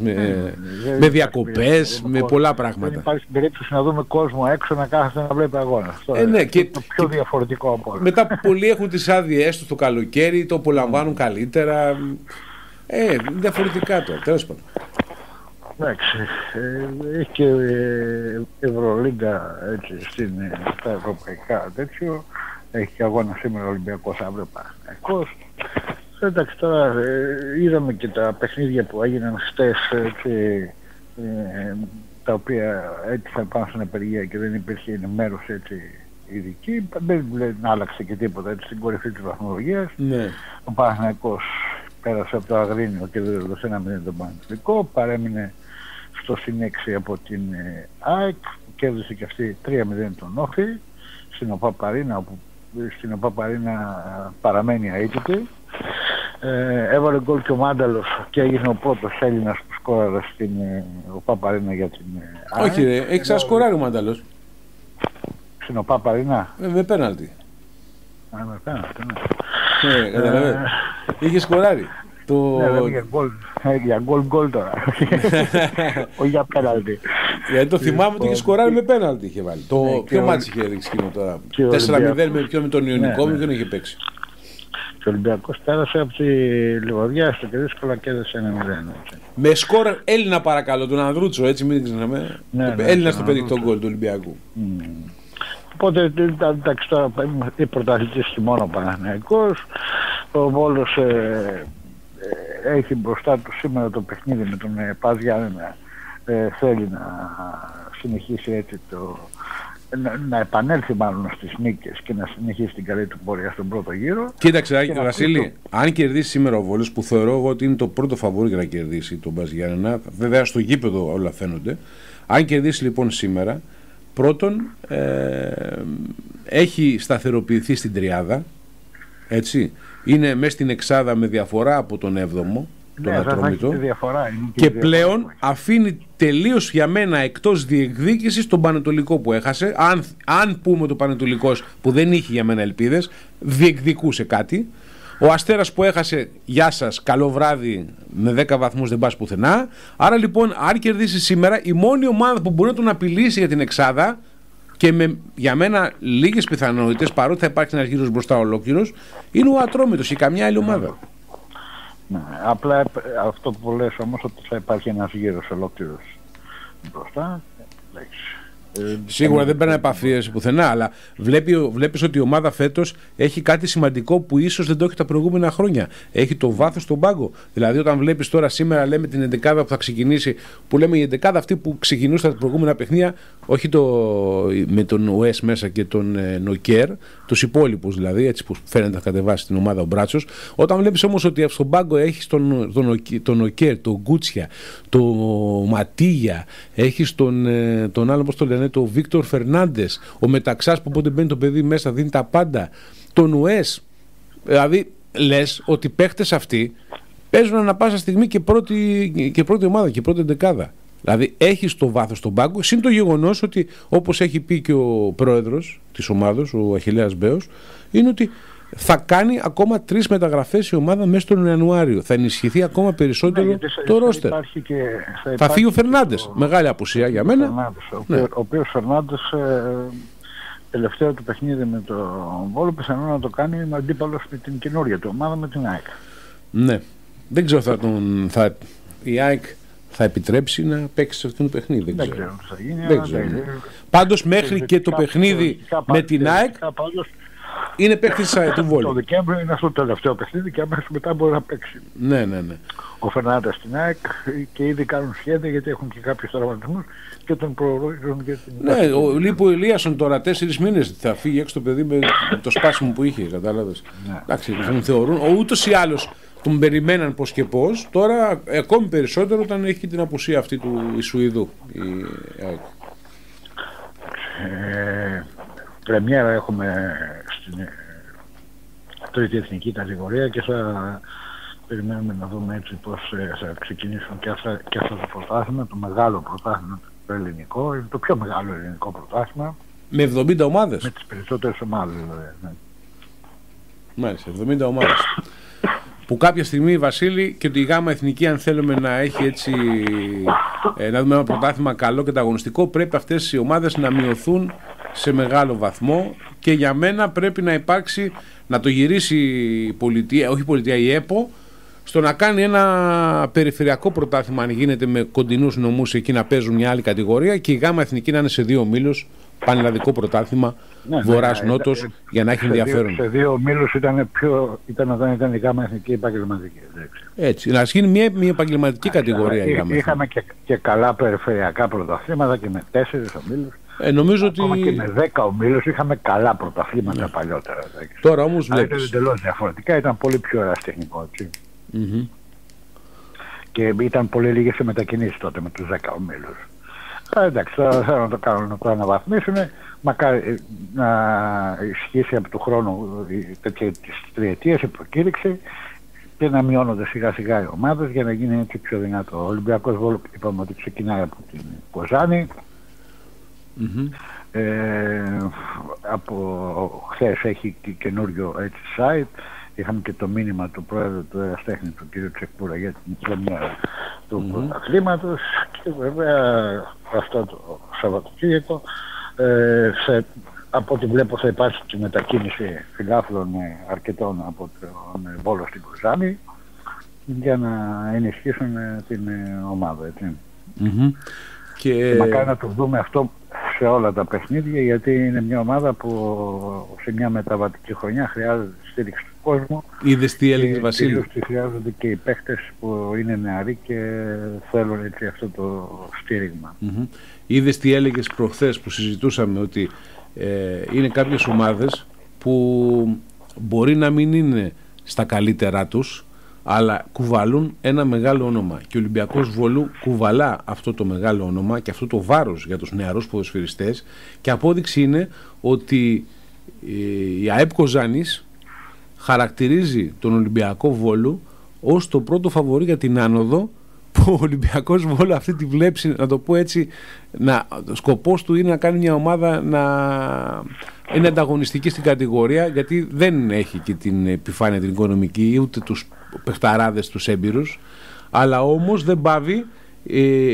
με διακοπές, με πολλά πράγματα. Δεν υπάρχει περίπτωση να δούμε κόσμο έξω να κάθεται να βλέπει αγώνα. Ναι, και το πιο διαφορετικό από όλα. Μετά πολλοί έχουν τις άδειές τους το καλοκαίρι, το απολαμβάνουν καλύτερα. Διαφορετικά τώρα, τέλος πάντων. Εντάξει, έχει και Ευρωλίγκα στα ευρωπαϊκά τέτοιο, έχει και αγώνα σήμερα Ολυμπιακός, αύριο Παναθηναϊκός. Εντάξει, τώρα είδαμε και τα παιχνίδια που έγιναν χτες, τα οποία έτυχαν πάνω στην απεργία και δεν υπήρχε ενημέρωση ειδική. Δεν άλλαξε και τίποτα στην κορυφή της βαθμολογίας. Ο Παναθηναϊκός πέρασε από το Αγρίνιο και δεν έδωσε 1-0 τον Παναθηναϊκό, παρέμεινε στο συνέξι από την ΑΕΚ, κέρδισε και αυτή 3-0 τον Όφη στην ΟΠΑΠ-Αρίνα, όπου στην ΟΠΑΠ-Αρίνα παραμένει αίτητη. Έβαλε γκολ και ο Μάνταλος και έγινε ο πρώτος Έλληνας που σκόραρε ο Παπαρίνα για την ΑΕΚ. Όχι ρε, έχει ξανασκοράρει ο Μάνταλος. Στην ο Παπαρίνα. Με πέναλτι. Με πέναλτι, ναι. Καταλαβαίνω. Είχε σκοράρει. Ναι, για γκολ τώρα. Όχι για πέναλτι. Γιατί το θυμάμαι ότι είχε σκοράρει με πέναλτι είχε βάλει. Ποιο μάτσι είχε ρίξει εκείνο τώρα? 4-0 με τον Ιωνικό, με ποιον είχε παίξει? Και ο Ολυμπιακός πέρασε από τη Λιβαδιά στο και δύσκολα κέρδισε 1-0. Με σκορ Έλληνα παρακαλώ, τον Ανδρούτσο, έτσι μην ξεχνάμε. Έλληνα στο παιδικό γκολ του Ολυμπιακού. Οπότε εντάξει, τώρα η πρωταθλητής και μόνο ο Παναθηναϊκός. Ο Βόλος έχει μπροστά του σήμερα το παιχνίδι με τον Πας Γιάννενα. Θέλει να συνεχίσει έτσι να επανέλθει μάλλον στις νίκες και να συνεχίσει την καλή του πορεία στον πρώτο γύρο. Κοίταξε, Βασίλη, αν κερδίσει σήμερα ο Βόλος, που θεωρώ εγώ ότι είναι το πρώτο φαβόρι για να κερδίσει τον Πας Γιάννενα, βέβαια στο γήπεδο όλα φαίνονται. Αν κερδίσει λοιπόν σήμερα, πρώτον έχει σταθεροποιηθεί στην τριάδα, έτσι, είναι μέσα στην εξάδα με διαφορά από τον 7ο, τον Ατρόμητο, και πλέον αφήνει τελείως για μένα εκτός διεκδίκησης τον Πανετολικό που έχασε. Αν πούμε το Πανετολικός που δεν είχε για μένα ελπίδες, διεκδικούσε κάτι. Ο Αστέρας που έχασε, γεια σας, καλό βράδυ, με 10 βαθμούς δεν πας πουθενά. Άρα λοιπόν, αν κερδίσει σήμερα, η μόνη ομάδα που μπορεί να τον απειλήσει για την εξάδα, και με για μένα λίγες πιθανότητες, παρότι θα υπάρχει ένας γύρος μπροστά ολόκληρος, είναι ο Ατρόμητος ή καμιά άλλη ομάδα. Ναι, απλά αυτό που λες όμως, ότι θα υπάρχει ένας γύρος ολόκληρος μπροστά. Σίγουρα δεν παίρνει επαφίες πουθενά, αλλά βλέπεις ότι η ομάδα φέτος έχει κάτι σημαντικό που ίσως δεν το έχει τα προηγούμενα χρόνια. Έχει το βάθος στον πάγκο. Δηλαδή, όταν βλέπεις τώρα σήμερα, λέμε την εντεκάδα που θα ξεκινήσει, που λέμε η εντεκάδα αυτή που ξεκινούσε τα προηγούμενα παιχνίδια, όχι με τον ΟΕΣ μέσα και τον Νοκέρ, τους υπόλοιπους δηλαδή, έτσι που φαίνεται να κατεβάσει την ομάδα ο Μπράτσος. Όταν βλέπεις όμως ότι στον πάγκο έχεις τον Νοκέρ, τον Γκούτσια, τον Ματίγια, έχεις τον άλλο, πώς το λένε, τον Βίκτορ Φερνάντες, ο Μεταξάς που όποτε μπαίνει το παιδί μέσα δίνει τα πάντα, τον ΟΕΣ. Δηλαδή λες ότι παίχτες αυτοί παίζουν ανά πάσα στιγμή και πρώτη ομάδα και πρώτη εντεκάδα. Δηλαδή έχεις το βάθος στον πάγκο, συν το γεγονός ότι, όπως έχει πει και ο πρόεδρος της ομάδος, ο Αχιλλέας Μπέος, είναι ότι θα κάνει ακόμα 3 μεταγραφές η ομάδα μέσα στον Ιανουάριο. Θα ενισχυθεί ακόμα περισσότερο το ρόστερ. Θα φύγει ο Φερνάντες. Μεγάλη απουσία για μένα. Ο οποίος Φερνάντες, τελευταίο του παιχνίδι με τον Βόλο, πιθανόν να το κάνει με αντίπαλος με την καινούργια του ομάδα, με την ΑΕΚ. Ναι. Δεν ξέρω η ΑΕΚ θα επιτρέψει να παίξει σε αυτόν το παιχνίδι. Δεν ξέρω τι θα γίνει. Δεν ξέρω. Πάντως μέχρι και το παιχνίδι με την ΑΕΚ είναι παίκτης του Βόλου. Το Δεκέμβριο είναι αυτό το τελευταίο παιχνίδι και αμέσως μετά μπορεί να παίξει. Ναι. Ο Φερνάντες στην ΑΕΚ και ήδη κάνουν σχέδια, γιατί έχουν και κάποιους τραυματισμούς και τον προορίζουν για την... Ναι, λείπει ο Ηλίασον τώρα 4 μήνες, θα φύγει έξω το παιδί με το σπάσιμο που είχε, κατάλαβες. Ναι. Εντάξει, τον θεωρούν, ούτως ή άλλως τον περιμέναν πώς και πώς, τώρα ακόμη περισσότερο όταν έχει την απουσία αυτή του Ισουηδού. Πρεμιέρα έχουμε στην τρίτη εθνική κατηγορία και θα περιμένουμε να δούμε έτσι πώς θα ξεκινήσουν και αυτό το πρωτάθλημα, το μεγάλο πρωτάθλημα το ελληνικό, είναι το πιο μεγάλο ελληνικό πρωτάθλημα. Με 70 ομάδες. Με τις περισσότερες ομάδες δηλαδή. Ναι. Μάλιστα, 70 ομάδες. Που κάποια στιγμή, Βασίλη, και ότι η ΓΑΜΑ Εθνική, αν θέλουμε να έχει έτσι, να δούμε ένα πρωτάθλημα καλό και ανταγωνιστικό, πρέπει αυτές οι ομάδες να μειωθούν σε μεγάλο βαθμό και για μένα πρέπει να υπάρξει, να το γυρίσει η πολιτεία, όχι η πολιτεία, η ΕΠΟ, στο να κάνει ένα περιφερειακό πρωτάθλημα, αν γίνεται, με κοντινούς νομούς εκεί να παίζουν μια άλλη κατηγορία, και η ΓΑΜΑ Εθνική να είναι σε 2 ομίλους, πανελλαδικό πρωτάθλημα, βορράς-νότος, για να έχει ενδιαφέρον. Σε 2 ομίλους ήταν όταν ήταν η ΓΑΜΑ Εθνική επαγγελματική. Έτσι, να γίνει μια επαγγελματική κατηγορία η ΓΑΜΑ. Είχαμε και καλά περιφερειακά πρωταθλήματα και με 4 ομίλους. Νομίζω ακόμα ότι... και με 10 ομίλους είχαμε καλά πρωταθλήματα παλιότερα. Τώρα όμως βλέπεις. Ήταν εντελώς διαφορετικά, ήταν πολύ πιο ερασιτεχνικό, έτσι. Και ήταν πολύ λίγες οι μετακινήσεις τότε με τους 10 ομίλους. Εντάξει, τώρα θέλω να το κάνουν, να το αναβαθμίσουν. Μακάρι να ισχύσει από του χρόνου της τριετίας η προκήρυξη και να μειώνονται σιγά σιγά οι ομάδες για να γίνει έτσι πιο δυνατό. Ο Ολυμπιακός Βόλου είπαμε ότι ξεκινάει από την Κοζάνη. Από χθες έχει και καινούριο έτσι site. Είχαμε και το μήνυμα του πρόεδρου του Εραστέχνη, του κ. Τσεκπούρα, για την πρεμιέρα του πρωταθλήματος. Και βέβαια αυτό το Σαββατοκύριακο από ό,τι βλέπω θα υπάρξει και μετακίνηση φιλάθλων αρκετών από τον Βόλο στην Κοζάνη για να ενισχύσουν την ομάδα, έτσι. Και μακάρι να το δούμε αυτό σε όλα τα παιχνίδια, γιατί είναι μια ομάδα που σε μια μεταβατική χρονιά χρειάζεται στήριξη του κόσμου. Είδες τι έλεγε Βασίλη? Και χρειάζονται και οι παίχτες που είναι νεαροί και θέλουν έτσι αυτό το στήριγμα. Είδες τι έλεγες προχθές που συζητούσαμε, ότι είναι κάποιες ομάδες που μπορεί να μην είναι στα καλύτερά τους, αλλά κουβαλούν ένα μεγάλο όνομα, και ο Ολυμπιακός Βόλου κουβαλά αυτό το μεγάλο όνομα και αυτό το βάρος για τους νεαρούς ποδοσφαιριστές, και απόδειξη είναι ότι η ΑΕΠ Κοζάνης χαρακτηρίζει τον Ολυμπιακό Βόλου ως το πρώτο φαβορί για την άνοδο, που ο Ολυμπιακός Βόλου αυτή τη βλέψη, να το πω έτσι, σκοπός του είναι να κάνει μια ομάδα να είναι ανταγωνιστική στην κατηγορία, γιατί δεν έχει και την επιφάνεια την οικονομική, ούτε τους παιχταράδες, τους έμπειρους, αλλά όμως δεν πάβει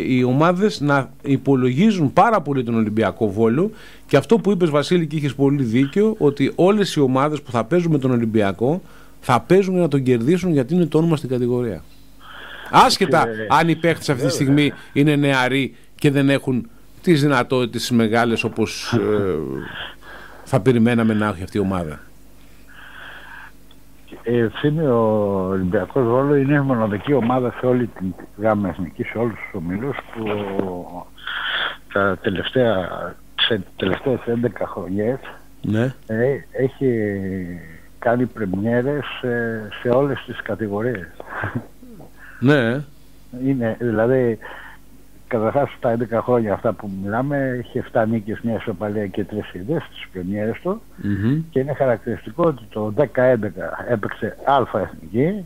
οι ομάδες να υπολογίζουν πάρα πολύ τον Ολυμπιακό Βόλο. Και αυτό που είπες, Βασίλη, και είχες πολύ δίκιο, ότι όλες οι ομάδες που θα παίζουν με τον Ολυμπιακό θα παίζουν για να τον κερδίσουν, γιατί είναι το όνομα στην κατηγορία. Άσχετα αν οι παίχτες αυτή τη στιγμή είναι νεαροί και δεν έχουν τις δυνατότητες μεγάλες όπως θα περιμέναμε να έχει αυτή η ομάδα. Ευθύνη, ο Ολυμπιακός Βόλου είναι η μοναδική ομάδα σε όλη την γάμα εθνική, σε όλους τους ομίλους, που σε τελευταίες 11 χρονιές έχει κάνει πρεμιέρες σε όλες τις κατηγορίες. Ναι. Είναι, δηλαδή, καταρχάς στα 11 χρόνια αυτά που μιλάμε, έχει 7 νίκες, μια ισοπαλία και 3 ιδέες στις πρεμιέρες του, και είναι χαρακτηριστικό ότι το 10-11 έπαιξε Α εθνική,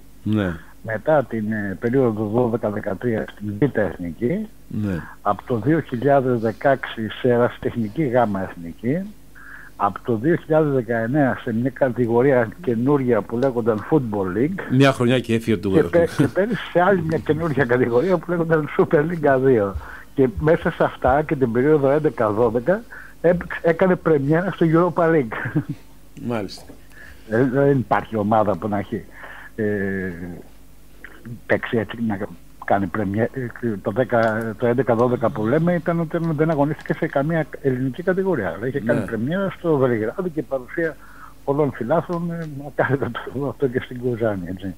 μετά την περίοδο 12-13 στην Β εθνική, από το 2016 σε ερασιτεχνική Γ εθνική, από το 2019 σε μια κατηγορία καινούρια που λέγονταν Football League. Μια χρονιά και έφυγε του και πέρυσι σε άλλη μια καινούρια κατηγορία που λέγονταν Super League 2. Και μέσα σε αυτά και την περίοδο 11-12 έκανε πρεμιέρα στο Europa League. Μάλιστα. Δεν υπάρχει ομάδα που να έχει παίξει έτσι, να κάνει πρεμιέρα. Το 11-12 που λέμε ήταν ότι δεν αγωνίστηκε σε καμία ελληνική κατηγορία. Αλλά είχε κάνει πρεμιέρα στο Βελιγράδι και παρουσία πολλών φιλάθλων. Μακάρι να το δω αυτό και στην Κοζάνη, έτσι.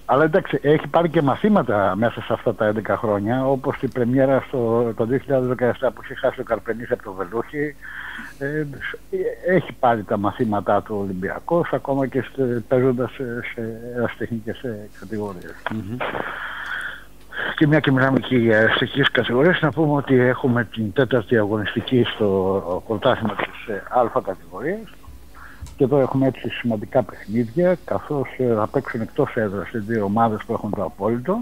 Αλλά εντάξει, έχει πάρει και μαθήματα μέσα σε αυτά τα 11 χρόνια, όπως η πρεμιέρα το 2017 που είχε χάσει ο Καρπενής από το Βελούχι. Έχει πάρει τα μαθήματά του Ολυμπιακός, ακόμα και παίζοντας σε ερασιτεχνικές κατηγορίες. Και μια και μιλάμε και για ερασιτεχνικές κατηγορίες, να πούμε ότι έχουμε την 4η αγωνιστική στο πρωτάθλημα της Α κατηγορίας, και εδώ έχουμε έτσι σημαντικά παιχνίδια, καθώς θα παίξουν εκτός έδρας οι δύο ομάδες που έχουν το απόλυτο,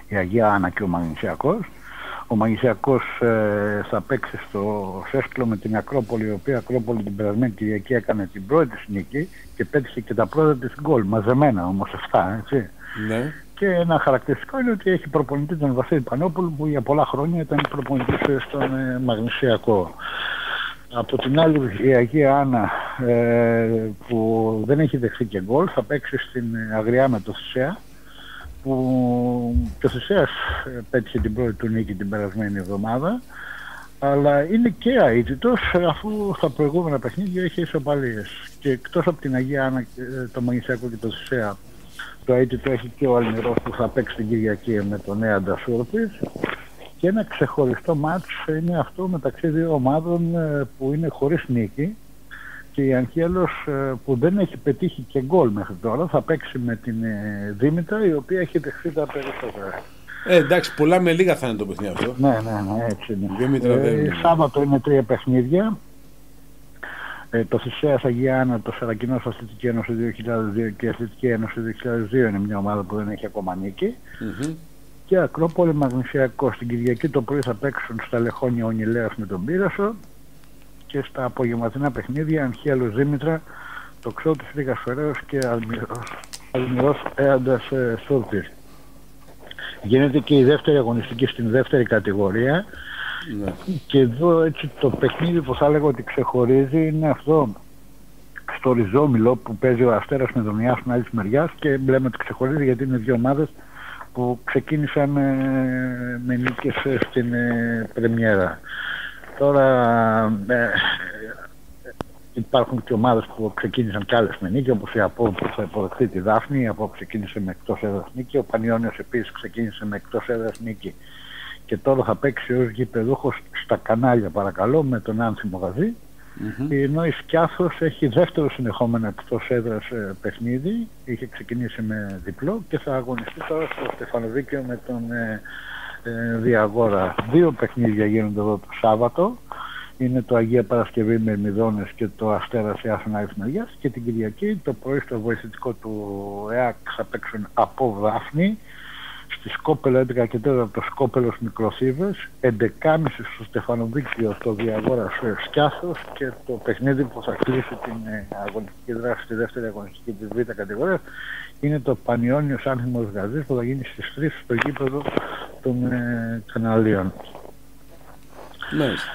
η Αγία Άννα και ο Μαγνησιακός. Ο Μαγνησιακός θα παίξει στο Σέσκλο με την Ακρόπολη, η οποία Ακρόπολη την περασμένη Κυριακή έκανε την πρώτη της νίκη και πέτυχε και τα πρώτα της γκολ, μαζεμένα όμως 7, έτσι. Ναι. Και ένα χαρακτηριστικό είναι ότι έχει προπονητή τον Βασίλη Πανόπουλο, που για πολλά χρόνια ήταν προπονητής στον Μαγνησιακό. Από την άλλη, η Αγία Άννα, που δεν έχει δεχθεί και γκολ, θα παίξει στην Αγριά με το Θησέα, που και ο Θησέας πέτυχε την πρώτη του νίκη την περασμένη εβδομάδα, αλλά είναι και αίτητος, αφού στα προηγούμενα παιχνίδια είχε ισοπαλίες. Και εκτός από την Αγία Άννα, το Μαγνησιακό και το Θησέα, το αίτητο έχει και ο Αλμυρός, που θα παίξει την Κυριακή με τον Νέα Σούρπης. Και ένα ξεχωριστό μάτς είναι αυτό μεταξύ δύο ομάδων που είναι χωρίς νίκη, και η Αγχέλος, που δεν έχει πετύχει και γκολ μέχρι τώρα, θα παίξει με την Δήμητρα, η οποία έχει δεχθεί τα περισσότερα. Εντάξει, πολλά με λίγα θα είναι το παιχνίδι αυτό. Ναι, έτσι είναι. Σάββατο είναι 3 παιχνίδια. Το Θησέας Αγία Άννα, το Σαρακινός Αθλητική Ένωση 2002 και η Αθλητική Ένωση 2002 είναι μια ομάδα που δεν έχει ακόμα νίκη. Και Ακρόπολη Μαγνησιακός. Την Κυριακή το πρωί θα παίξουν στα Λεχόνια ο Νηλέας με τον Πύρασο και στα απογευματινά παιχνίδια Αγχέλος Δήμητρα, το Ξώτης Ρήγας Φεραίος και Αλμυρός Έαντας Σούρτης. Γίνεται και η δεύτερη αγωνιστική στην δεύτερη κατηγορία. Ναι. Και εδώ έτσι το παιχνίδι που θα έλεγα ότι ξεχωρίζει είναι αυτό στο Ριζόμιλο που παίζει ο Αστέρας με τον Ιάσον άλλης μεριάς, και λέμε ότι ξεχωρίζει γιατί είναι δύο ομάδες που ξεκίνησαν με νίκες στην πρεμιέρα. Τώρα υπάρχουν και ομάδες που ξεκίνησαν κι άλλες με νίκη, όπως η ΑΠΟ που θα υποδεχθεί τη Δάφνη. Η ΑΠΟ ξεκίνησε με εκτός έδρας νίκη, ο Πανιώνιος επίσης ξεκίνησε με εκτός έδρας νίκη και τώρα θα παίξει ως γηπεδούχος στα Κανάλια, παρακαλώ, με τον Άνθιμο Γαζή. Ενώ η Σκιάθος έχει δεύτερο συνεχόμενο εκτός έδρας παιχνίδι, είχε ξεκινήσει με διπλό και θα αγωνιστεί τώρα στο Στεφανοδίκιο με τον Διαγόρα. Δύο παιχνίδια γίνονται εδώ το Σάββατο. Είναι το Αγία Παρασκευή με Μηδόνες και το Αστέρας Ιάσον άλλης μεριάς, και την Κυριακή το πρωί στο βοηθητικό του ΕΑΚ θα παίξουν από Δάφνη, στη Σκόπελο 11 και 4 το Σκόπελος Μικροθύβες, 11.30 στο Στεφανοδίκιο το Διαγόρας Σκιάθος, και το παιχνίδι που θα κλείσει την αγωνιστική δράση στη δεύτερη αγωνιστική της Β' κατηγορία είναι το Πανιώνιος Άνθιμος Γαζής που θα γίνει στις 3 στο γήπεδο των Καναλίων. Μάλιστα.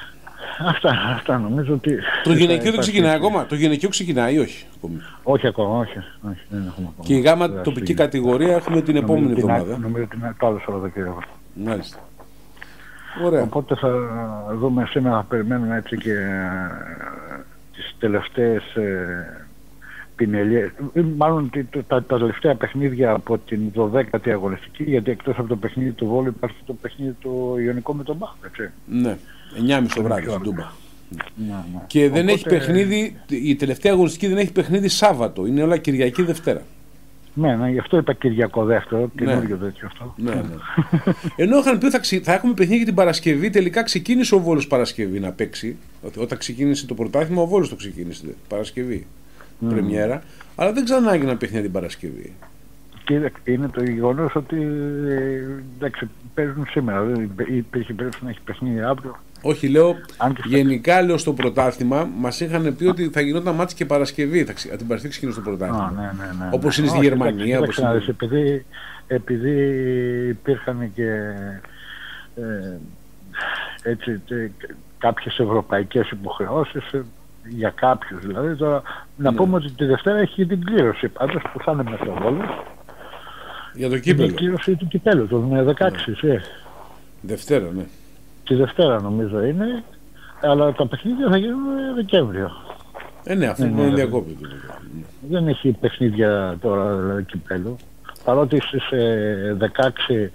Αυτά νομίζω ότι... Το γυναικείο δεν ξεκινάει ακόμα? Το γυναικείο ξεκινάει ή όχι? Όχι ακόμα, όχι, δεν έχουμε ακόμα. Και η γάμα τοπική κατηγορία έχουμε την επόμενη εβδομάδα. Νομίζω ότι είναι το άλλο Σαββατοκύριακο. Μάλιστα. Ωραία. Οπότε θα δούμε σήμερα, θα περιμένουμε έτσι και τις τελευταίες πινελιές, μάλλον τα τελευταία παιχνίδια από την 12η αγωνιστική, γιατί εκτός από το παιχνίδι του Βόλου υπάρχει το παιχνίδι του Ιωνικού με τον Μπάχ, έτσι. Ναι. 9.30 το βράδυ στην Τούμπα. Ναι. Και δεν έχει παιχνίδι, η τελευταία αγωνιστική δεν έχει παιχνίδι Σάββατο, είναι όλα Κυριακή Δευτέρα. Ναι, γι' αυτό είπα Κυριακό Δεύτερο, καινούριο τέτοιο αυτό. Ναι. Ενώ είχαν πει ότι θα έχουμε παιχνίδι την Παρασκευή, τελικά ξεκίνησε ο Βόλος Παρασκευή να παίξει. Όταν ξεκίνησε το πρωτάθλημα, ο Βόλος το ξεκίνησε Παρασκευή. Πρεμιέρα, αλλά δεν ξανά έγιναν παιχνίδι την Παρασκευή. Και είναι το γεγονός ότι εντάξει, παίζουν σήμερα. Δεν υπήρχε περίπτωση να έχει παιχνίδι αύριο. Όχι, λέω γενικά, λέω στο πρωτάθλημα μας είχαν πει ότι θα γινόταν μάτς και Παρασκευή. Θα την Παρασκευή ξεκινήσει το πρωτάθλημα. Ναι. Όπως είναι στη Γερμανία. Επειδή υπήρχαν και έτσι κάποιες ευρωπαϊκές υποχρεώσεις για κάποιους δηλαδή. Τώρα, να πούμε ότι τη Δευτέρα έχει την κλήρωση πάντως που θα είναι μέσα Βόλος. Για το κύπελλο. Την κλήρωση του κυπέλλου, το 16. Δευτέρα, ναι. Τη Δευτέρα νομίζω είναι, αλλά τα παιχνίδια θα γίνουν Δεκέμβριο. Ναι, αυτό είναι διακόπτει. Δεν έχει παιχνίδια τώρα δηλαδή κυπέλλου. Παρότι στις 16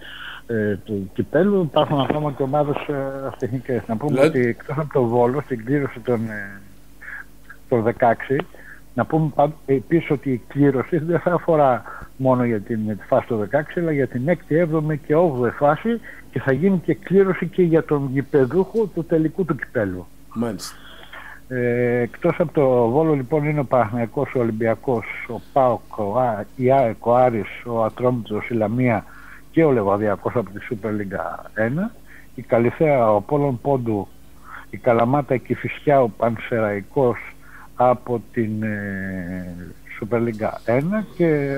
του κυπέλλου υπάρχουν ακόμα και ομάδες τεχνικές. Να πούμε ότι εκτός από το Βόλο, στην κλήρωση των 16, να πούμε επίσης ότι η κλήρωση δεν θα αφορά μόνο για τη φάση του 16, αλλά για την 6η, 7η και 8η φάση, και θα γίνει και κλήρωση και για τον γηπεδούχο του τελικού του κυπέλλου. Μάλιστα. Εκτός από το Βόλο λοιπόν είναι ο Παναθηναϊκός, ο Ολυμπιακός, ο ΠΑΟΚ, η ΑΕΚ, ο Άρης, ο Ατρόμητος, η Λαμία και ο Λεβαδιακός από τη Super League 1, η Καλυθέα, ο Απόλλων Πόντου, η Καλαμάτα, η Κηφισιά, ο Πανσεραϊκός από την Super League 1, και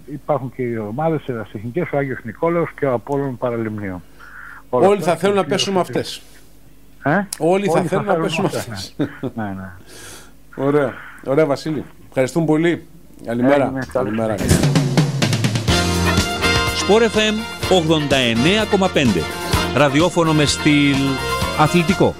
υπάρχουν και οι ομάδες ερασιτεχνικές, ο Άγιος Νικόλαος και ο Απόλλων Παραλιμνίου. Όλοι θα θέλουν να πέσουν με αυτές. Όλοι θα θέλουν να πέσουν με αυτές. Ναι. Ωραία Βασίλη. Ευχαριστούμε πολύ. Καλημέρα. Sport FM 89,5. Ραδιόφωνο με στυλ αθλητικό.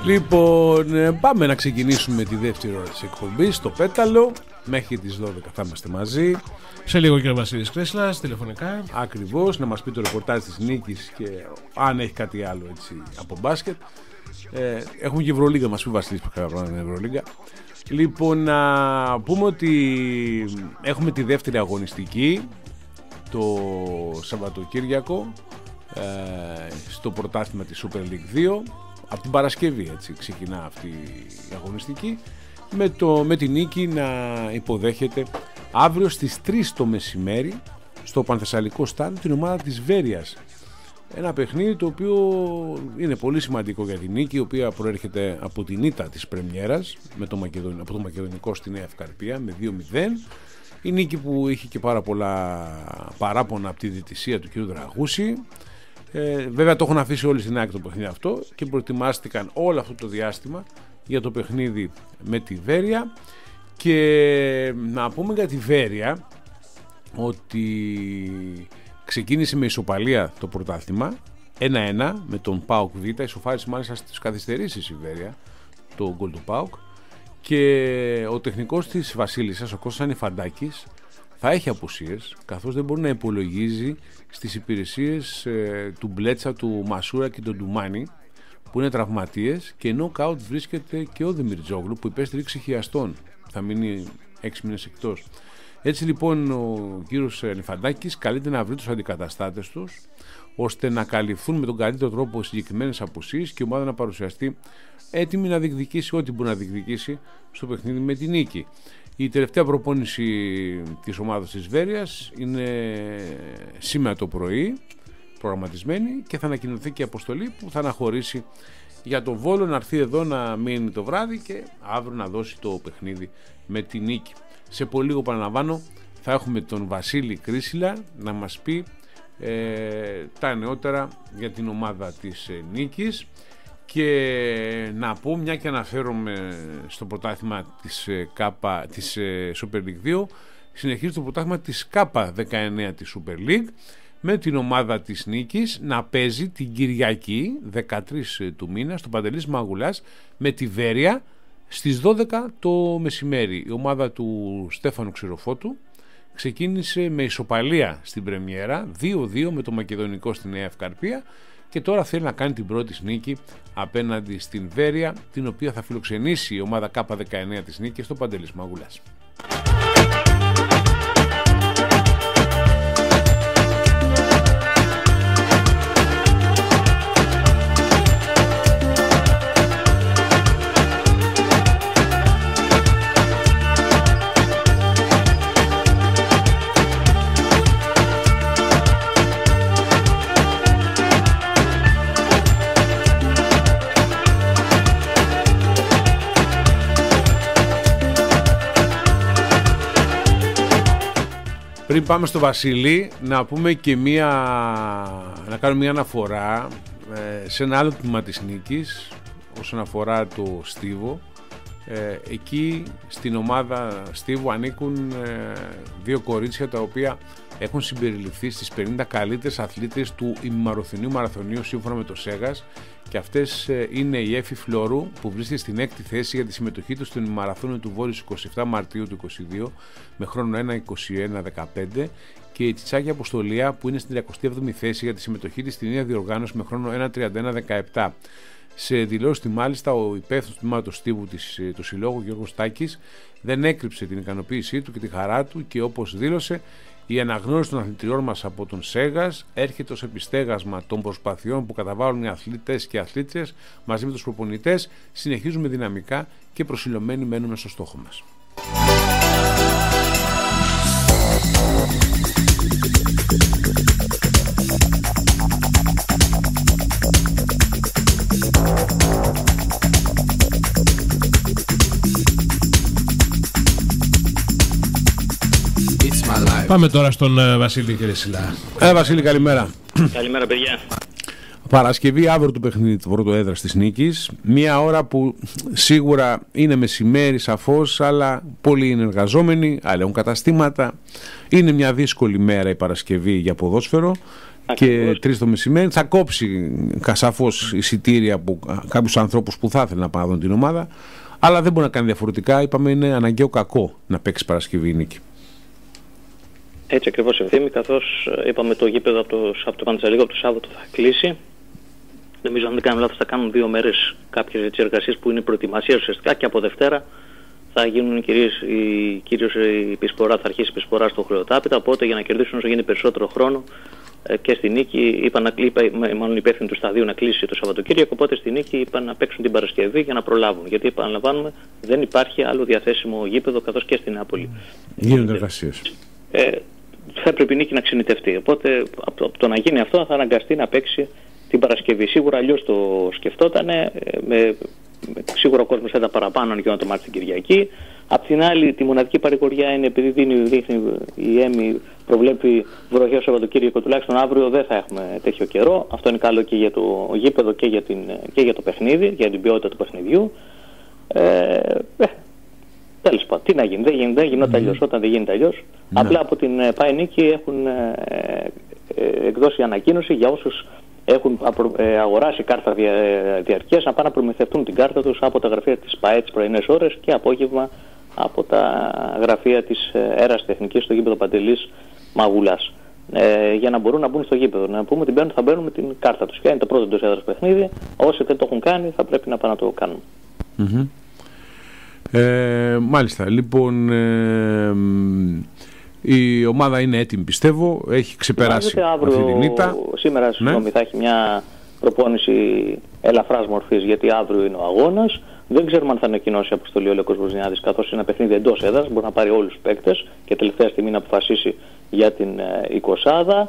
Λοιπόν, πάμε να ξεκινήσουμε τη δεύτερη ώρα της εκπομπής, το πέταλο. Μέχρι τις 12 θα είμαστε μαζί. Σε λίγο και ο Βασίλης Κρέσλας, τηλεφωνικά. Ακριβώς, να μας πει το ρεπορτάζ της νίκης και αν έχει κάτι άλλο έτσι από μπάσκετ. Έχουμε και Ευρωλίγκα, μας πει ο Βασίλης που είναι Ευρωλίγκα. Λοιπόν, να πούμε ότι έχουμε τη δεύτερη αγωνιστική το Σαββατοκύριακο στο πρωτάθλημα της Super League 2. Από την Παρασκευή έτσι ξεκινά αυτή η αγωνιστική, με τη νίκη να υποδέχεται αύριο στις 3 το μεσημέρι στο Πανθεσσαλικό Στάν την ομάδα της Βέρειας. Ένα παιχνίδι το οποίο είναι πολύ σημαντικό για την νίκη, η οποία προέρχεται από την ήττα της πρεμιέρας από το Μακεδονικό στη Νέα Ευκαρπία με 2-0. Η νίκη που είχε και πάρα πολλά παράπονα από τη διαιτησία του κ. Δραγούση. Βέβαια το έχουν αφήσει όλοι στην άκρη το παιχνίδι αυτό και προετοιμάστηκαν όλο αυτό το διάστημα για το παιχνίδι με τη Βέρεια. Και να πούμε για τη Βέρεια ότι ξεκίνησε με ισοπαλία το πρωτάθλημα 1-1 με τον ΠΑΟΚ Β. Ισοφάρισε μάλιστα στις καθυστερήσεις η Βέρεια το γκολ του ΠΑΟΚ, και ο τεχνικός της Βασίλισσας, ο Κώστας Ανιφαντάκης, θα έχει απουσίες, καθώς δεν μπορεί να υπολογίζει στις υπηρεσίες του Μπλέτσα, του Μασούρα και του Ντουμάνη, που είναι τραυματίες, και νοκάουτ βρίσκεται και ο Δημητριτζόγλου που υπέστη ρήξη χιαστών, θα μείνει 6 μήνες εκτός. Έτσι λοιπόν ο κύριος Ανιφαντάκης καλείται να βρει τους αντικαταστάτες τους, ώστε να καλυφθούν με τον καλύτερο τρόπο συγκεκριμένες απουσίες και η ομάδα να παρουσιαστεί έτοιμη να διεκδικήσει ό,τι μπορεί να διεκδικήσει στο παιχνίδι με τη νίκη. Η τελευταία προπόνηση της ομάδας της Βέρειας είναι σήμερα το πρωί προγραμματισμένη και θα ανακοινωθεί και η αποστολή που θα αναχωρήσει για το Βόλο, να έρθει εδώ να μείνει το βράδυ και αύριο να δώσει το παιχνίδι με τη νίκη. Σε πολύ λίγο, παραλαμβάνω, θα έχουμε τον Βασίλη Κρίσιλα να μας πει τα νεότερα για την ομάδα της νίκης. Και να πω, μια και αναφέρομαι στο πρωτάθλημα της Super League 2, συνεχίζει το πρωτάθλημα της K19 της Super League, με την ομάδα της νίκης να παίζει την Κυριακή 13 του μήνα στο Παντελής Μαγουλάς με τη Βέρεια στις 12 το μεσημέρι. Η ομάδα του Στέφανου Ξηροφώτου ξεκίνησε με ισοπαλία στην πρεμιέρα 2-2 με το Μακεδονικό στη Νέα Ευκαρπία και τώρα θέλει να κάνει την πρώτη νίκη απέναντι στην Βέρεια, την οποία θα φιλοξενήσει η ομάδα K19 της νίκης στο Παντελής Μαγουλάς. Πριν πάμε στο Βασίλη, να πούμε και να κάνουμε μια αναφορά σε ένα άλλο τμήμα της νίκης όσον αφορά το Στίβο. Εκεί στην ομάδα Στίβου ανήκουν δύο κορίτσια τα οποία έχουν συμπεριληφθεί στις 50 καλύτερες αθλήτες του ημιμαραθωνίου μαραθωνίου σύμφωνα με το ΣΕΓΑΣ, και αυτές είναι η Έφη Φλόρου που βρίσκεται στην 6η θέση για τη συμμετοχή του στον ημιμαραθώνιο του Βόλου 27 Μαρτίου του 2022 με χρόνο 1:21:15, και η Τσιτσάκη Αποστολία που είναι στην 37η θέση για τη συμμετοχή της στην ίδια διοργάνωση με χρόνο 1:31:17. Σε δηλώσεις μάλιστα ο υπεύθυνος του τμήματος Στίβου του Συλλόγου Γιώργος Τάκης δεν έκρυψε την ικανοποίησή του και τη χαρά του, και όπως δήλωσε, η αναγνώριση των αθλητριών μας από τον ΣΕΓΑΣ έρχεται ως επιστέγασμα των προσπαθειών που καταβάλουν οι αθλητές και αθλήτριες μαζί με τους προπονητές. Συνεχίζουμε δυναμικά και προσιλωμένοι μένουμε στο στόχο μας. Πάμε τώρα στον Βασίλη Κρίσιλα. Βασίλη, καλημέρα. Καλημέρα, παιδιά. Παρασκευή, αύριο το παιχνίδι του πρώτου έδρας της νίκης. Μια ώρα που σίγουρα είναι μεσημέρι σαφώς, αλλά πολλοί είναι εργαζόμενοι, άλλοι έχουν καταστήματα. Είναι μια δύσκολη μέρα η Παρασκευή για ποδόσφαιρο. Ακριβώς. Και 3 το μεσημέρι θα κόψει σαφώς εισιτήρια από κάποιους ανθρώπους που θα ήθελαν να πάνε να δουν την ομάδα. Αλλά δεν μπορεί να κάνει διαφορετικά. Είπαμε είναι αναγκαίο κακό να παίξει Παρασκευή η Νίκη. Έτσι ακριβώς, Ευθύμη, καθώς είπαμε το γήπεδο από το Πανετζαλίκο από το Σάββατο θα κλείσει. Νομίζω αν δεν κάνουμε λάθος θα κάνουν 2 μέρες κάποιες εργασίες που είναι προετοιμασία ουσιαστικά, και από Δευτέρα θα γίνουν κυρίως η επισπορά, θα αρχίσει η επισπορά στο Χρεοτάπητα, οπότε για να κερδίσουν όσο γίνεται περισσότερο χρόνο και στη Νίκη μάλλον υπεύθυνοι του σταδίου να κλείσει το Σαββατοκύριακο, οπότε στη Νίκη είπαν να παίξουν την Παρασκευή για να προλάβουν, γιατί επαναλαμβάνουμε δεν υπάρχει άλλο διαθέσιμο γήπεδο καθώς και στην Νεάπολη Γίνονται εργασίες. Θα έπρεπε η Νίκη να ξενιτευτεί, οπότε από το να γίνει αυτό θα αναγκαστεί να παίξει την Παρασκευή. Σίγουρα αλλιώς το σκεφτόταν, σίγουρα ο κόσμος θα ήταν παραπάνω αν γινόταν το μάτι την Κυριακή. Απ' την άλλη, τη μοναδική παρηγοριά είναι επειδή δείχνει η ΕΜΗ, προβλέπει βροχές Σαββατοκύριακο, τουλάχιστον αύριο δεν θα έχουμε τέτοιο καιρό. Αυτό είναι καλό και για το γήπεδο και για το παιχνίδι, για την ποιότητα του παιχνιδιού. Τέλος πάντων, τι να γίνει, δεν γινόταν αλλιώς όταν δεν γίνεται αλλιώς. Απλά από την ΠΑΕ Νίκη έχουν εκδώσει ανακοίνωση για όσους έχουν αγοράσει κάρτα διαρκείας να πάνε να προμηθευτούν την κάρτα τους από τα γραφεία της ΠΑΕ τις πρωινές ώρες και απόγευμα από τα γραφεία της Αέρας Τεχνικής στο γήπεδο Παντελής Μαγουλάς. Για να μπορούν να μπουν στο γήπεδο. Να πούμε ότι θα μπαίνουν με την κάρτα τους. Και είναι το πρώτο εντός έδρας παιχνίδι. Όσοι δεν το έχουν κάνει θα πρέπει να πάνε να το κάνουν. Μάλιστα. Λοιπόν, η ομάδα είναι έτοιμη, πιστεύω. Έχει ξεπεράσει αυτή την ήττα. Σήμερα θα έχει μια προπόνηση ελαφράς μορφής, γιατί αύριο είναι ο αγώνας. Δεν ξέρουμε αν θα ανακοινώσει η αποστολή ο Λεκός Βοσνιάδης, καθώς είναι ένα παιχνίδι εντός έδρας. Μπορεί να πάρει όλους τους παίκτες και τελευταία στιγμή να αποφασίσει για την 20.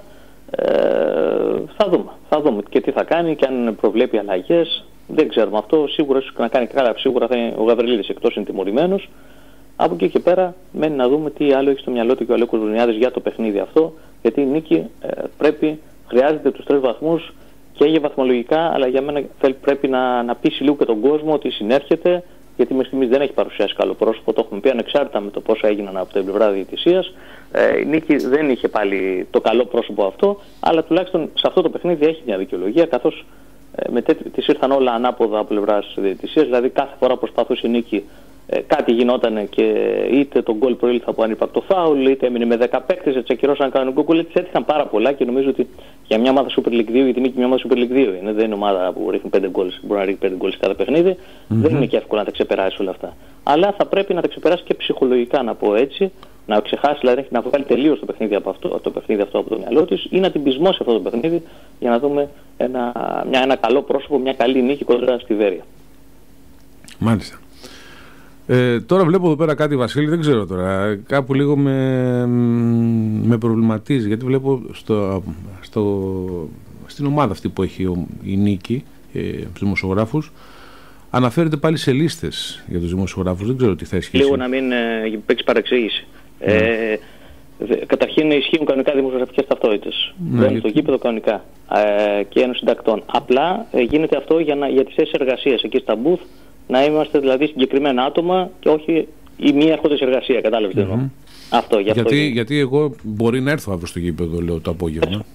Θα δούμε και τι θα κάνει και αν προβλέπει αλλαγές. Δεν ξέρουμε αυτό. Σίγουρα να κάνει καλά. Σίγουρα θα είναι ο Γαβριλίδης, εκτός είναι τιμωρημένος. Από εκεί και πέρα μένει να δούμε τι άλλο έχει στο μυαλό του και ο Αλέκος Βοσνιάδης για το παιχνίδι αυτό. Γιατί η Νίκη χρειάζεται τους 3 βαθμούς και για βαθμολογικά, αλλά για μένα πρέπει να πείσει λίγο και τον κόσμο ότι συνέρχεται. Γιατί μέχρι στιγμής δεν έχει παρουσιάσει καλό πρόσωπο, το έχουμε πει ανεξάρτητα με το πόσα έγιναν από την πλευρά διαιτησίας. Η Νίκη δεν είχε πάλι το καλό πρόσωπο αυτό, αλλά τουλάχιστον σε αυτό το παιχνίδι έχει μια δικαιολογία, καθώς της ήρθαν όλα ανάποδα από πλευράς διαιτησίας. Δηλαδή κάθε φορά προσπαθούσε η Νίκη, κάτι γινόταν και είτε τον γκολ προήλθε από ανύπαρκτο φάουλ, είτε έμεινε με 10 παίκτες, έτσι ακυρώσαν κανονικό γκολ. Έτσι έτυχαν πάρα πολλά και νομίζω ότι για μια ομάδα Super League 2, γιατί η Νίκη μια ομάδα Super League 2 είναι, δεν είναι ομάδα που ρίχνει 5 γκολ, μπορεί να ρίχνει 5 γκολ σε κάθε παιχνίδι. Δεν είναι και εύκολο να τα ξεπεράσει όλα αυτά. Αλλά θα πρέπει να τα ξεπεράσει και ψυχολογικά, να πω έτσι, να ξεχάσει, δηλαδή να βγάλει τελείως το παιχνίδι αυτό από το μυαλό της ή να την πεισμώσει αυτό το παιχνίδι για να δούμε ένα καλό πρόσωπο, μια καλή νίκη κοντά στη Βέρεια. Μάλιστα. Τώρα βλέπω εδώ πέρα κάτι, Βασίλη, δεν ξέρω τώρα, κάπου λίγο με προβληματίζει, γιατί βλέπω στην ομάδα αυτή που έχει η Νίκη, τους δημοσιογράφους, αναφέρεται πάλι σε λίστες για τους δημοσιογράφους, δεν ξέρω τι θα ισχύσει. Λίγο να μην παίξει παρεξήγηση. Καταρχήν ισχύουν κανονικά δημοσιογραφικές ταυτότητες. Μπαίνουν στο γήπεδο κανονικά και ένωση συντακτών. Απλά γίνεται αυτό για τις θέσεις εργασίας εκεί στα booth, να είμαστε δηλαδή συγκεκριμένα άτομα και όχι η μία έρχονται σε εργασία. Κατάλαβες τι εννοώ. Αυτό, γιατί εγώ μπορεί να έρθω αύριο στο γήπεδο, λέω, το απόγευμα.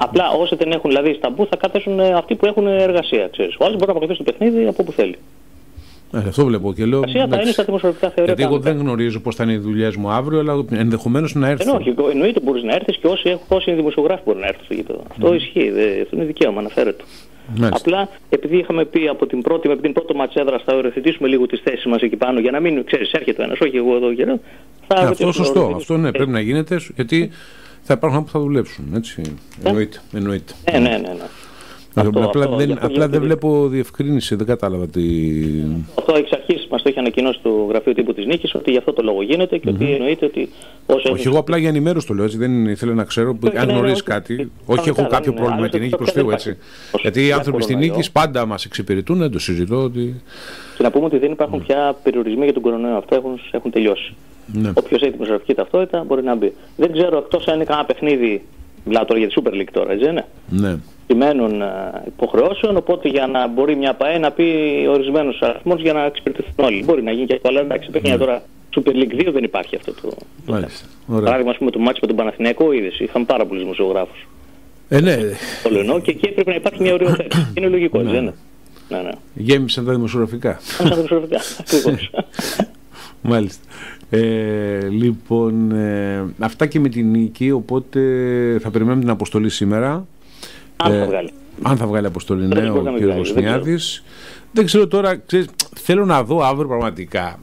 Απλά όσοι δεν έχουν δηλαδή στα booth θα κάθεσουν αυτοί που έχουν εργασία. Ξέρεις. Ο άλλος μπορεί να αποκριθεί στο παιχνίδι από όπου θέλει. Αυτό βλέπω και λέω. Θα είναι στα δημοσιογραφικά θεωρία. Γιατί εγώ δεν γνωρίζω πώς θα είναι οι δουλειές μου αύριο, αλλά ενδεχομένως να έρθω. Όχι, εννοείται μπορείς να έρθεις και όσοι είναι δημοσιογράφοι μπορούν να έρθουν στο γήπεδο. Αυτό ισχύει. Αυτό είναι δικαίωμα, αναφέρεται. Απλά επειδή είχαμε πει από την πρώτο μάτς έδρας θα οριοθετήσουμε λίγο τις θέσεις μας εκεί πάνω για να μην ξέρεις, έρχεται ο ένας, όχι εγώ εδώ καιρό. Αυτό σωστό. Αυτό ναι, πρέπει να γίνεται γιατί θα υπάρχουν που θα δουλέψουν. Έτσι. Εννοείται. Ναι. Απλά δεν βλέπω διευκρίνηση, δεν κατάλαβα τι. Αυτό εξ αρχής μας το είχε ανακοινώσει το γραφείο τύπου της Νίκης ότι γι' αυτό το λόγο γίνεται και ότι εννοείται ότι. Όχι, εγώ απλά για ενημέρωση το λέω έτσι. Δεν ήθελα να ξέρω αν γνωρίζει κάτι. Όχι, έχω κάποιο πρόβλημα με την Νίκη προς Θεού έτσι. Γιατί οι άνθρωποι στη Νίκη πάντα μας εξυπηρετούν, δεν το συζητώ. Και να πούμε ότι δεν υπάρχουν πια περιορισμοί για τον κορονοϊό. Αυτό έχουν τελειώσει. Όποιος έχει τη δημοσιογραφική ταυτότητα μπορεί να μπει. Δεν ξέρω εκτός αν είναι κανένα παιχνίδι. Μιλάω τώρα για τη Super League τώρα, έτσι δεν είναι. Ναι. Σημαίνουν υποχρεώσεων, οπότε για να μπορεί μια ΠΑΕ να πει ορισμένους αριθμούς για να εξυπηρετηθούν όλοι. Μπορεί να γίνει και αυτό, αλλά εντάξει, παιχνίδια τώρα Super League 2 δεν υπάρχει αυτό το. Παράδειγμα, ας πούμε, το μάτσο με τον Παναθηναϊκό είδες, είχαν πάρα πολλούς δημοσιογράφους. Ναι. Το λενό και εκεί έπρεπε να υπάρχει μια οριοθέτηση. Είναι λογικό, δεν είναι. Ναι. Γέμισαν τα δημοσιογραφικά. Ακριβώς. Μάλιστα. Λοιπόν, αυτά και με την νίκη, οπότε θα περιμένουμε την αποστολή σήμερα. Αν θα βγάλει αποστολή, ναι, ο κ. Βοσνιάδης. Δεν ξέρω τώρα, ξέρεις, θέλω να δω αύριο πραγματικά,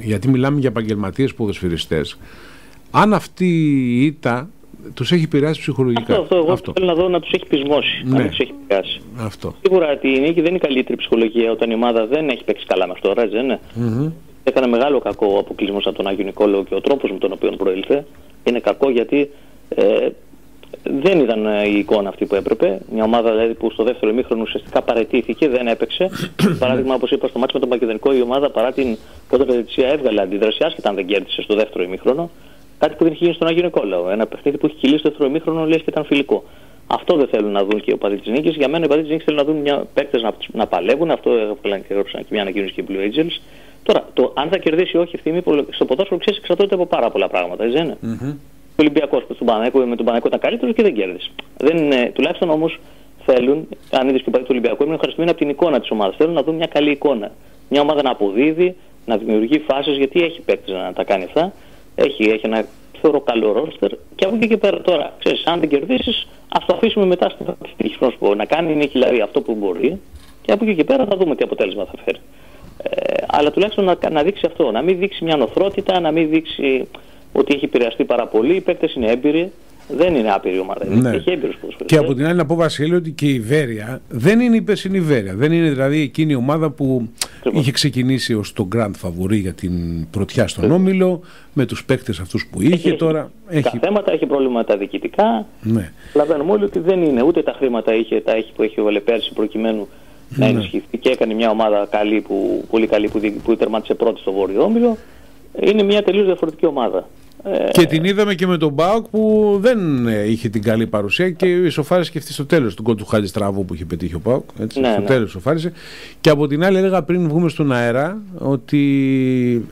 γιατί μιλάμε για επαγγελματίες ποδοσφαιριστές, αν αυτή η ήττα τους έχει επηρεάσει ψυχολογικά. Εγώ θέλω να δω να τους έχει πεισμώσει, ναι, να τους έχει επηρεάσει. Αυτό. Σίγουρα η νίκη δεν είναι η καλύτερη ψυχολογία όταν η ομάδα δεν έχει παίξει καλά μέχρι τώρα, δεν είναι. Έκανε μεγάλο κακό ο αποκλεισμός από τον Άγιο Νικόλαο και ο τρόπος με τον οποίο προήλθε. Είναι κακό γιατί δεν ήταν η εικόνα αυτή που έπρεπε. Μια ομάδα δηλαδή που στο δεύτερο ημίχρονο ουσιαστικά παραιτήθηκε, δεν έπαιξε. Παράδειγμα, όπως είπα, στο μάτσο με τον Μακεδονικό, η ομάδα παρά την κόντρα διαιτησία έβγαλε αντίδραση, άσχετα αν δεν κέρδισε στο δεύτερο ημίχρονο. Κάτι που δεν είχε γίνει στον Άγιο Νικόλαο. Ένα παιχνίδι που έχει κυλήσει στο δεύτερο ημίχρονο, λες και ήταν φιλικό. Αυτό δεν θέλουν να δουν και οι οπαδοί της νίκης. Για μένα οι οπαδοί της νίκης θέλουν να δουν παίκτες να παλεύουν. Αυτό έγραψαν και μια ανακοίνωση και οι Blue Angels. Τώρα, αν θα κερδίσει ή όχι ευθύνη, στο ποδόσφαιρο ξέρεις εξαρτάται από πάρα πολλά πράγματα, έτσι δεν είναι. Ο Ολυμπιακός με τον Παναθηναϊκό ήταν καλύτερος και δεν κέρδισε. Τουλάχιστον όμως θέλουν, αν είδες και ο παδί του Ολυμπιακού, ήμουν ευχαριστημένοι από την εικόνα της ομάδας. Θέλουν να δουν μια καλή εικόνα. Μια ομάδα να αποδίδει, να δημιουργεί φάσεις, γιατί έχει παίκτες να τα κάνει αυτά. Έχει ένα θεωρώ καλό ρόστερ και από εκεί και πέρα τώρα, ξέρεις, αν δεν κερδίσεις, ας το αφήσουμε μετά στην τύχη να κάνει νίκη, δηλαδή αυτό που μπορεί, και από εκεί και πέρα θα δούμε τι αποτέλεσμα θα φέρει. Αλλά τουλάχιστον να δείξει αυτό, να μην δείξει μια νοθρότητα, να μην δείξει ότι έχει επηρεαστεί πάρα πολύ. Οι παίκτες είναι έμπειροι, δεν είναι άπειρη ομάδα. Ναι. Έχει έμπειρους ποδοσφαιριστές. Και από την άλλη να πω, Βασίλη, ότι και η Βέρεια δεν είναι η περσινή Βέρεια. Δεν είναι δηλαδή εκείνη η ομάδα που είχε ξεκινήσει ως το grand favori για την πρωτιά στον Όμιλο, με τους παίκτες αυτούς που είχε τώρα. Τα θέματα, έχει πρόβλημα τα διοικητικά. Ναι. Καταλαβαίνουμε όλοι ότι δεν είναι ούτε τα χρήματα που έχει βάλει πέρσι προκειμένου να ενισχυθεί και έκανε μια ομάδα καλή, πολύ καλή που τερμάτισε πρώτη στο Βόρειο Όμιλο. Είναι μια τελείως διαφορετική ομάδα. Και την είδαμε και με τον ΠΑΟΚ που δεν είχε την καλή παρουσία και ισοφάρισε και αυτή στο τέλος του γκολ του Χατζηστράβου που είχε πετύχει ο ΠΑΟΚ. Στο τέλος ισοφάρισε. Και από την άλλη, έλεγα πριν βγούμε στον αέρα ότι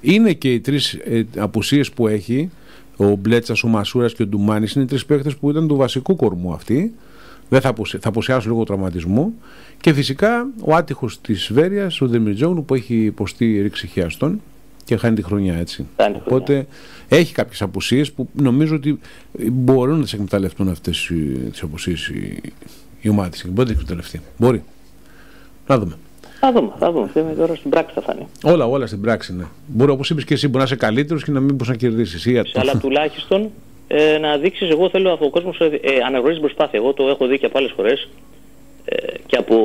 είναι και οι τρεις απουσίες που έχει, ο Μπλέτσας, ο Μασούρας και ο Ντουμάνης, είναι τρεις παίκτες που ήταν του βασικού κορμού αυτοί. Δεν θα απουσιάσουν λόγω τραυματισμού. Και φυσικά ο άτυχος της Βέρειας, ο Δεμιτζόγλου, που έχει υποστεί ρήξη χιαστών και χάνει τη χρονιά, έτσι. Οπότε έχει κάποιες απουσίες που νομίζω ότι μπορούν να τις εκμεταλλευτούν αυτές τις απουσίες η ομάδα της. Μπορεί να τις εκμεταλλευτεί. Μπορεί. Να δούμε. Θα δούμε. Τώρα στην πράξη θα φανεί. Όλα στην πράξη, ναι. Μπορεί, όπως είπες και εσύ, μπορεί να είσαι καλύτερος και να μην μπορείς να κερδίσεις. Αλλά τουλάχιστον να δείξεις, εγώ θέλω από ο κόσμος αναγνωρίζει προσπάθεια. Εγώ το έχω δει και από άλλες φορές και από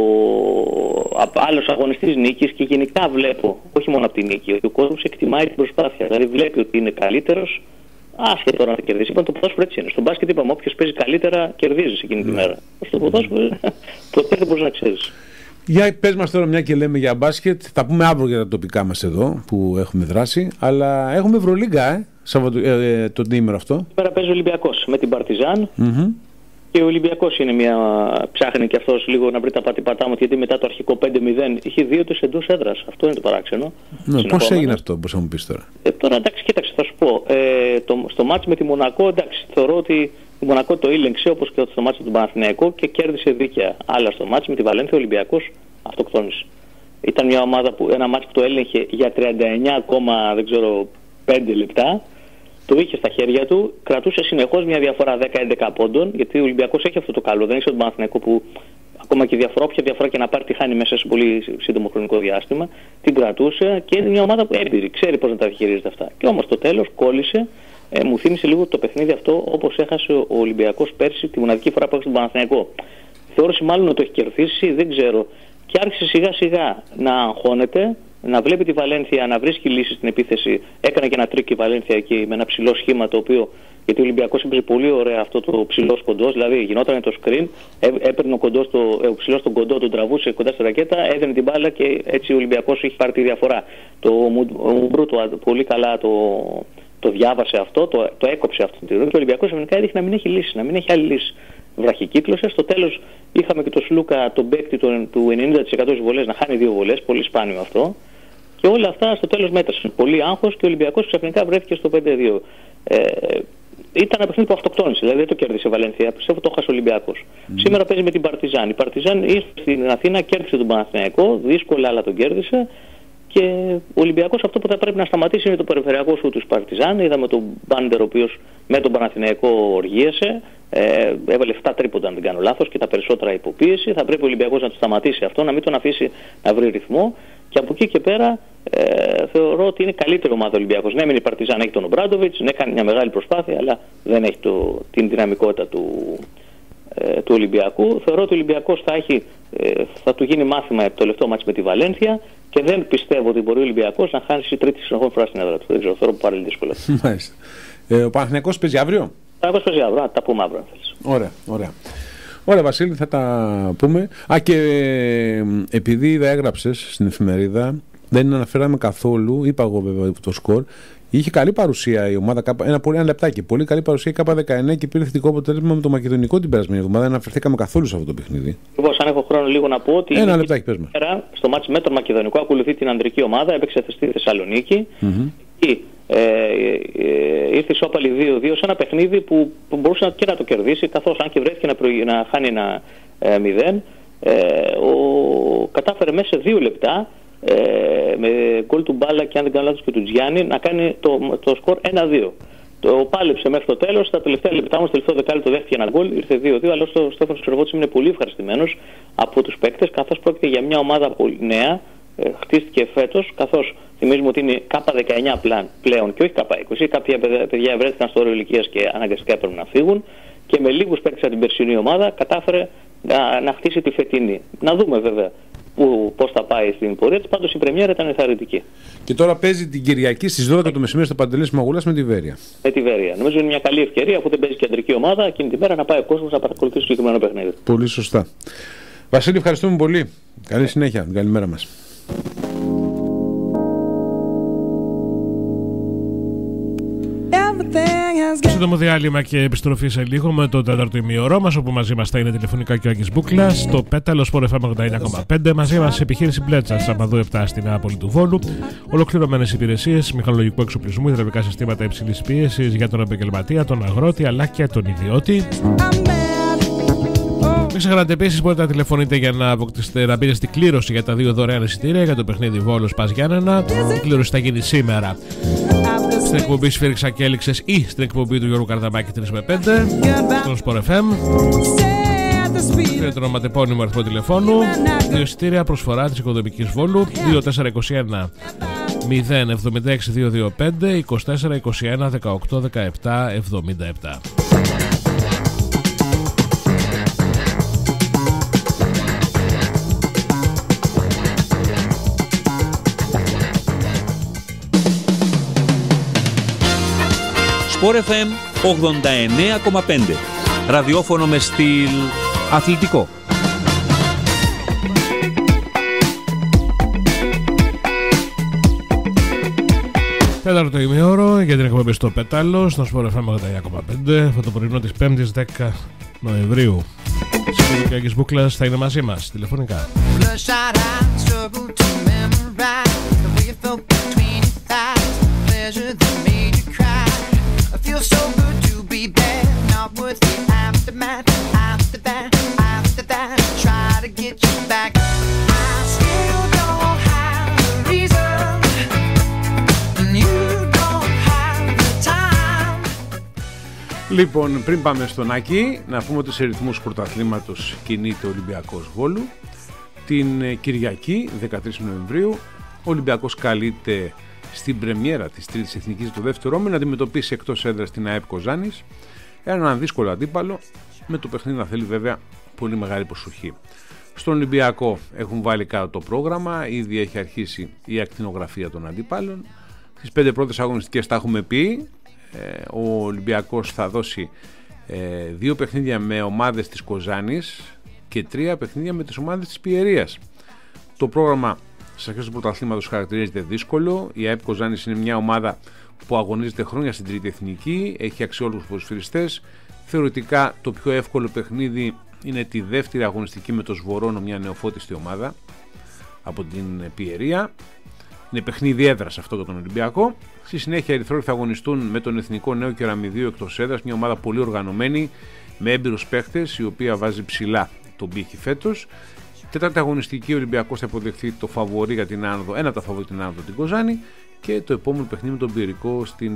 άλλους αγωνιστές νίκης και γενικά βλέπω, όχι μόνο από τη νίκη, ότι ο κόσμος εκτιμάει την προσπάθεια. Δηλαδή βλέπει ότι είναι καλύτερος, άσχετο τώρα να κερδίσει. Είπαν το ποδόσφαιρο έτσι είναι. Στον μπάσκετ είπαμε, όποιος παίζει καλύτερα κερδίζει εκείνη τη μέρα. Στο ποδόσφαιρο ποτέ δεν μπορείς να ξέρεις. Για πες μας τώρα, μια και λέμε για μπάσκετ, θα πούμε αύριο για τα τοπικά μας εδώ που έχουμε δράσει, αλλά έχουμε Ευρωλίγκα το διήμερο αυτό. Σήμερα παίζει ο Ολυμπιακός με την Παρτιζάν. Και ο Ολυμπιακός είναι ψάχνει και αυτός λίγο να βρει τα πατήματά μου, γιατί μετά το αρχικό 5-0 είχε 2 τους εντός έδρας. Αυτό είναι το παράξενο. Ναι, πώς έγινε αυτό, πώς θα μου πεις τώρα. Τώρα εντάξει, κοίταξε, θα σου πω. Στο μάτς με τη Μονακό, εντάξει, θεωρώ ότι η Μονακό το ήλεγξε όπως και στο μάτς με τον Παναθηναϊκό και κέρδισε δίκαια. Αλλά στο μάτς με τη Βαλένθια ο Ολυμπιακός αυτοκτόνησε. Ήταν ένα μάτς που το έλεγχε για 39,5 λεπτά. Το είχε στα χέρια του, κρατούσε συνεχώς μια διαφορά 10-11 πόντων, γιατί ο Ολυμπιακός έχει αυτό το καλό. Δεν είσαι τον Παναθηναϊκό που ακόμα και όποια διαφορά και να πάρει τη χάνει μέσα σε πολύ σύντομο χρονικό διάστημα. Την κρατούσε και είναι μια ομάδα που έμπειρη, ξέρει πώς να τα διαχειρίζεται αυτά. Και όμως το τέλος κόλλησε, μου θύμισε λίγο το παιχνίδι αυτό όπως έχασε ο Ολυμπιακός πέρσι τη μοναδική φορά που έχασε τον Παναθηναϊκό. Θεώρησε μάλλον ότι το έχει κερδίσει, δεν ξέρω. Και άρχισε σιγά σιγά να αγχώνεται, να βλέπει τη Βαλένθια να βρίσκει λύσεις στην επίθεση. Έκανε και ένα τρίκ η Βαλένθια εκεί με ένα ψηλό σχήμα, το οποίο, γιατί ο Ολυμπιακός έπαιζε πολύ ωραία αυτό το ψηλός κοντός, δηλαδή γινόταν το screen, έπαιρνε ο ψηλός τον κοντό, τον τραβούσε κοντά στη ρακέτα, έδαινε την μπάλα και έτσι ο Ολυμπιακός έχει πάρει τη διαφορά. Ο Μουμπρού πολύ καλά το διάβασε αυτό, το έκοψε αυτό και ο Ολυμπιακός ευνικά έδειχνε να μην έχει λύση, να μην έχει άλλη λύση. Βραχικύκλωσε. Στο τέλος είχαμε και τον Σλούκα, τον παίκτη του 90% της βολές, να χάνει 2 βολές, πολύ σπάνιο αυτό. Και όλα αυτά στο τέλος μέτρησαν. Πολύ άγχος και ο Ολυμπιακός ξαφνικά βρέθηκε στο 5-2. Ήταν ένα παιχνίδι που αυτοκτόνησε, δηλαδή δεν το κέρδισε η Βαλένθια. Πιστεύω το έχασε ο Ολυμπιακός. Σήμερα παίζει με την Παρτιζάν. Η Παρτιζάν ήρθε στην Αθήνα, κέρδισε τον Παναθηναϊκό, δύσκολα, αλλά τον κέρδισε. Και ο Ολυμπιακός αυτό που θα πρέπει να σταματήσει είναι το περιφερειακό σου του Παρτιζάν. Είδαμε τον Μπάντερ, ο οποίος με τον Παναθηναϊκό οργίασε. Έβαλε 7 τρίποντα, αν δεν κάνω λάθος, και τα περισσότερα υποπίεση. Θα πρέπει ο Ολυμπιακός να το σταματήσει αυτό, να μην τον αφήσει να βρει ρυθμό. Και από εκεί και πέρα θεωρώ ότι είναι καλύτερη ομάδα ο Ολυμπιακός. Ναι, μεν η Παρτιζάν έχει τον Ομπράντοβιτς, ναι, κάνει μια μεγάλη προσπάθεια, αλλά δεν έχει την δυναμικότητα του Ολυμπιακού. Θεωρώ ότι ο Ολυμπιακός θα του γίνει μάθημα το τελευταίο μάτς με τη Βαλένθια και δεν πιστεύω ότι μπορεί ο Ολυμπιακός να χάσει τρίτη συνεχόμενη φορά στην έδρα του. Δεν ξέρω, θεωρώ πάρα πολύ δύσκολο. Ο Παναθηναϊκός παίζει αύριο. Ο Παναθηναϊκός παίζει αύριο, να τα πούμε αύριο αν θέλεις. Ωραία, Βασίλη, θα τα πούμε. Και επειδή έγραψες στην εφημερίδα, δεν αναφέραμε καθόλου, είπα εγώ βέβαια το σκορ. Είχε καλή παρουσία η ομάδα, ένα λεπτάκι. Πολύ καλή παρουσία η K19 και πήρε θετικό αποτέλεσμα με το Μακεδονικό την περασμένη εβδομάδα. Δεν αναφερθήκαμε καθόλου σε αυτό το παιχνίδι. Λοιπόν, αν έχω χρόνο λίγο να πω ότι. Ένα λεπτάκι, πες μας. Στο μάτς με τον Μακεδονικό ακολουθεί την ανδρική ομάδα, έπαιξε στη Θεσσαλονίκη. Και ήρθε ισόπαλη 2-2 σε ένα παιχνίδι που μπορούσε και να το κερδίσει, καθώς αν και βρέθηκε να χάνει ένα 0. Κατάφερε μέσα σε 2 λεπτά. Με γκολ του Μπάλα και αν δεν κάνω λάθος και του Τζιάννη να κάνει το σκορ 1-2. Το πάλεψε μέχρι το τέλος. Στα τελευταία λεπτά όμως, τελευταίο δεκάλεπτο δέχτηκε ένα γκολ, ήρθε 2-2. Αλλά ο Στέφανος Ξερβότης είναι πολύ ευχαριστημένος από τους παίκτες, καθώς πρόκειται για μια ομάδα πολύ νέα, χτίστηκε φέτος, καθώς θυμίζουμε ότι είναι K19 πλέον και όχι K20. Κάποια παιδιά βρέθηκαν στο όριο ηλικίας και αναγκαστικά έπρεπε να φύγουν. Και με λίγους παίκτες από την περσινή ομάδα κατάφερε να χτίσει τη φετινή. Να δούμε βέβαια πώς θα πάει στην πορεία της. Πάντως η πρεμιέρα ήταν ενθαρρυντική. Και τώρα παίζει την Κυριακή στις 12 το μεσημέρι στο Παντελής Μαγουλάς με τη Βέρεια. Με τη Βέρεια. Νομίζω είναι μια καλή ευκαιρία, αφού δεν παίζει κεντρική ομάδα, εκείνη τη μέρα να πάει ο κόσμος να παρακολουθήσει το συγκεκριμένο παιχνίδι. Πολύ σωστά. Βασίλη, ευχαριστούμε πολύ. Καλή συνέχεια. Καλημέρα μας. Σύντομο διάλειμμα και επιστροφή σε λίγο με το 4ο ημίωρό μας, όπου μαζί μας θα είναι τηλεφωνικά και ο Άγγις Μπούκλας. Το Πέταλο Sport FM 89,5. Μαζί μας επιχείρηση Μπλέτσα, Σαμαδού 7 στην Νεάπολη του Βόλου. Ολοκληρωμένες υπηρεσίες μηχανολογικού εξοπλισμού, υδραυλικά συστήματα υψηλής πίεσης για τον επαγγελματία, τον αγρότη αλλά και τον ιδιώτη. Μην ξεχνάτε επίσης, μπορείτε να τηλεφωνείτε για να μπείτε στην κλήρωση για τα 2 δωρεάν εισιτήρια για το παιχνίδι Βόλος Πας Γιάννενα. Η κλήρωση θα γίνει σήμερα στην εκπομπή Σφύριξα και Έληξες ή στην εκπομπή του Γιώργου Καρδαμάκη 3 με 5 στον Sport FM. Φέρετε το ονοματεπώνυμο αριθμό τηλεφώνου. 2 εισιτήρια προσφορά της Οικοδομικής Βόλου 2421 076 225 2421 18 17 77. Sport FM 89,5. Ραδιόφωνο με στυλ αθλητικό. Τέταρτο ημίωρο για την εκπομπή στο Πέταλο, στο Sport FM 89,5. Αυτό το πρωινό της 5ης 10 Νοεμβρίου. Σήμερα και ο Άγγις Μπούκλας θα είναι μαζί μας τηλεφωνικά. So good to be bad, not worth the aftermath. After that, try to get you back. I still don't have the reason, and you don't have the time. Λοιπόν, πριν πάμε στον Άκη, να πούμε ότι σε ρυθμούς πρωταθλήματος κινείται ο Ολυμπιακός Βόλου. Την Κυριακή, 13 Νοεμβρίου, ο Ολυμπιακός καλείται στην πρεμιέρα της Τρίτης Εθνικής του δεύτερου όμιλου να αντιμετωπίσει εκτός έδρας την ΑΕΠ Κοζάνης, έναν δύσκολο αντίπαλο, με το παιχνίδι να θέλει βέβαια πολύ μεγάλη προσοχή. Στον Ολυμπιακό έχουν βάλει κάτω το πρόγραμμα, ήδη έχει αρχίσει η ακτινογραφία των αντίπαλων. Στις 5 πρώτες αγωνιστικές τα έχουμε πει. Ο Ολυμπιακός θα δώσει 2 παιχνίδια με ομάδες της Κοζάνης και 3 παιχνίδια με τις ομάδες της Πιερίας. Το πρόγραμμα στις αρχές του πρωταθλήματος χαρακτηρίζεται δύσκολο. Η ΑΕΠ Κοζάνης είναι μια ομάδα που αγωνίζεται χρόνια στην Τρίτη Εθνική, έχει αξιόλογους ποδοσφαιριστές. Θεωρητικά το πιο εύκολο παιχνίδι είναι τη δεύτερη αγωνιστική με το Σβορώνο, μια νεοφώτιστη ομάδα από την Πιερία. Είναι παιχνίδι έδρας αυτό για τον Ολυμπιακό. Στη συνέχεια οι Ερυθρόλοι θα αγωνιστούν με τον Εθνικό Νέο Κεραμιδίου εκτός έδρας, μια ομάδα πολύ οργανωμένη με έμπειρους παίχτες, η οποία βάζει ψηλά τον πύχη φέτος. Τέταρτη αγωνιστική, ο Ολυμπιακός θα υποδεχθεί το φαβορί για την άνοδο, ένα από τα φαβορί την άνοδο, την Κοζάνη, και το επόμενο παιχνίδι με τον Πυρικό στην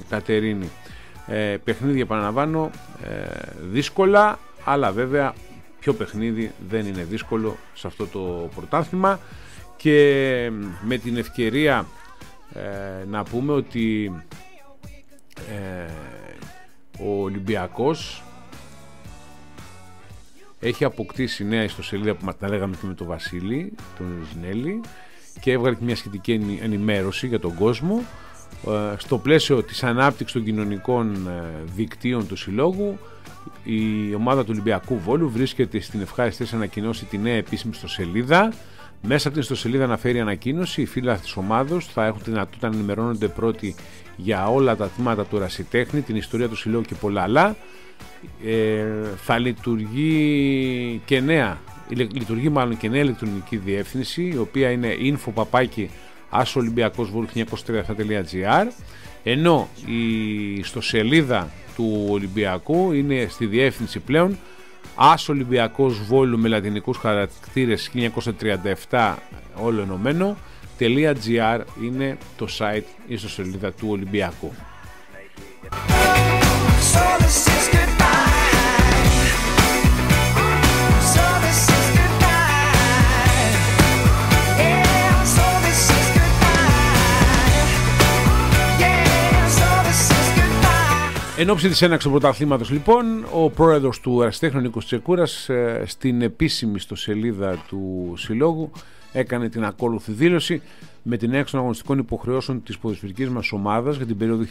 Κατερίνη. Παιχνίδια, επαναλαμβάνω, δύσκολα, αλλά βέβαια ποιο παιχνίδι δεν είναι δύσκολο σε αυτό το πρωτάθλημα. Και με την ευκαιρία να πούμε ότι ο Ολυμπιακός έχει αποκτήσει νέα ιστοσελίδα που τα λέγαμε και με τον Βασίλη, τον Ζινέλη, και έβγαλε και μια σχετική ενημέρωση για τον κόσμο. Στο πλαίσιο της ανάπτυξης των κοινωνικών δικτύων του Συλλόγου, η ομάδα του Ολυμπιακού Βόλου βρίσκεται στην ευχάριστη θέση να ανακοινώσει τη νέα επίσημη ιστοσελίδα. Μέσα από την ιστοσελίδα αναφέρει ανακοίνωση, οι φίλοι της ομάδος θα έχουν τη δυνατότητα να ενημερώνονται πρώτοι για όλα τα τμήματα του ερασιτέχνη, την ιστορία του Συλλόγου και πολλά άλλα. Θα λειτουργεί και νέα ηλεκτρονική διεύθυνση, η οποία είναι info@asolympiakosvolu1937.gr, ενώ η ιστοσελίδα του Ολυμπιακού είναι στη διεύθυνση πλέον asolympiakosvolu με λατινικούς χαρακτήρες 1937 όλο ενωμένο .gr είναι το site, η ιστοσελίδα του Ολυμπιακού. Εν ώψη της έναρξης του πρωταθλήματος, λοιπόν, ο πρόεδρος του Ερασιτέχνη Νίκος Τσεκούρας στην επίσημη ιστοσελίδα του Συλλόγου έκανε την ακόλουθη δήλωση: με την έξοδο των αγωνιστικών υποχρεώσεων της ποδοσφαιρικής μας ομάδας για την περίοδο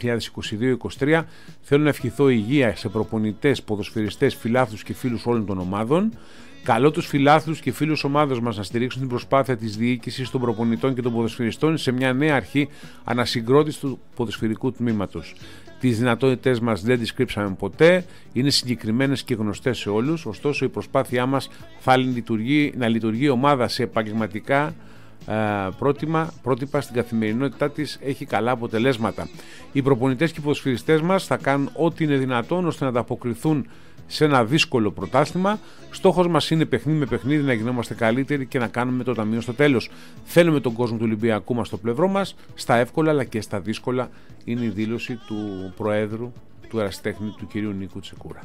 2022-2023 θέλω να ευχηθώ υγεία σε προπονητές, ποδοσφαιριστές, φιλάθλους και φίλους όλων των ομάδων. Καλώ τους φιλάθλους και φίλους ομάδος μας να στηρίξουν την προσπάθεια της διοίκησης των προπονητών και των ποδοσφαιριστών σε μια νέα αρχή ανασυγκρότησης του ποδοσφαιρικού τμήματος. Τις δυνατότητες μας δεν τις κρύψαμε ποτέ, είναι συγκεκριμένες και γνωστές σε όλους, ωστόσο η προσπάθειά μας θα να λειτουργεί η ομάδα σε επαγγελματικά πρότυπα στην καθημερινότητά της έχει καλά αποτελέσματα. Οι προπονητές και οι ποδοσφαιριστές μας θα κάνουν ό,τι είναι δυνατόν ώστε να ανταποκριθούν σε ένα δύσκολο πρωτάθλημα. Στόχος μας είναι παιχνίδι με παιχνίδι να γινόμαστε καλύτεροι και να κάνουμε το ταμείο στο τέλος. Θέλουμε τον κόσμο του Ολυμπιακού μας στο πλευρό μας, στα εύκολα αλλά και στα δύσκολα, είναι η δήλωση του Προέδρου του Ερασιτέχνη, του κυρίου Νίκου Τσεκούρα.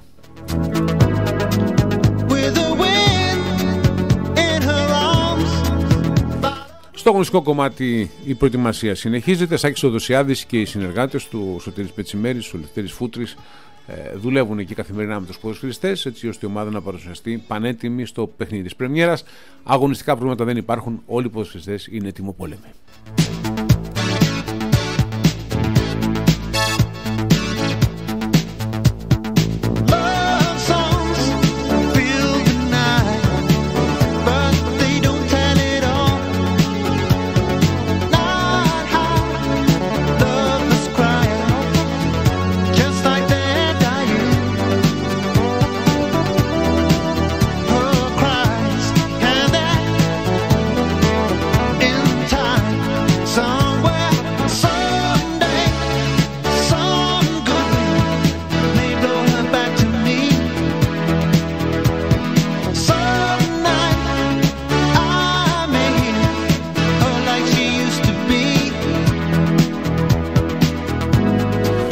Στο αγωνιστικό κομμάτι η προετοιμασία συνεχίζεται. Σάκης Οδοσιάδης και οι συνεργάτες του, Σωτήρης Πετσιμέρης, ο Λευτέρης Φούτρης, δουλεύουν εκεί καθημερινά με τους ποδοσφαιριστές, έτσι ώστε η ομάδα να παρουσιαστεί πανέτοιμη στο παιχνίδι της πρεμιέρας. Αγωνιστικά προβλήματα δεν υπάρχουν, όλοι οι ποδοσφαιριστές είναι ετοιμοπόλεμοι.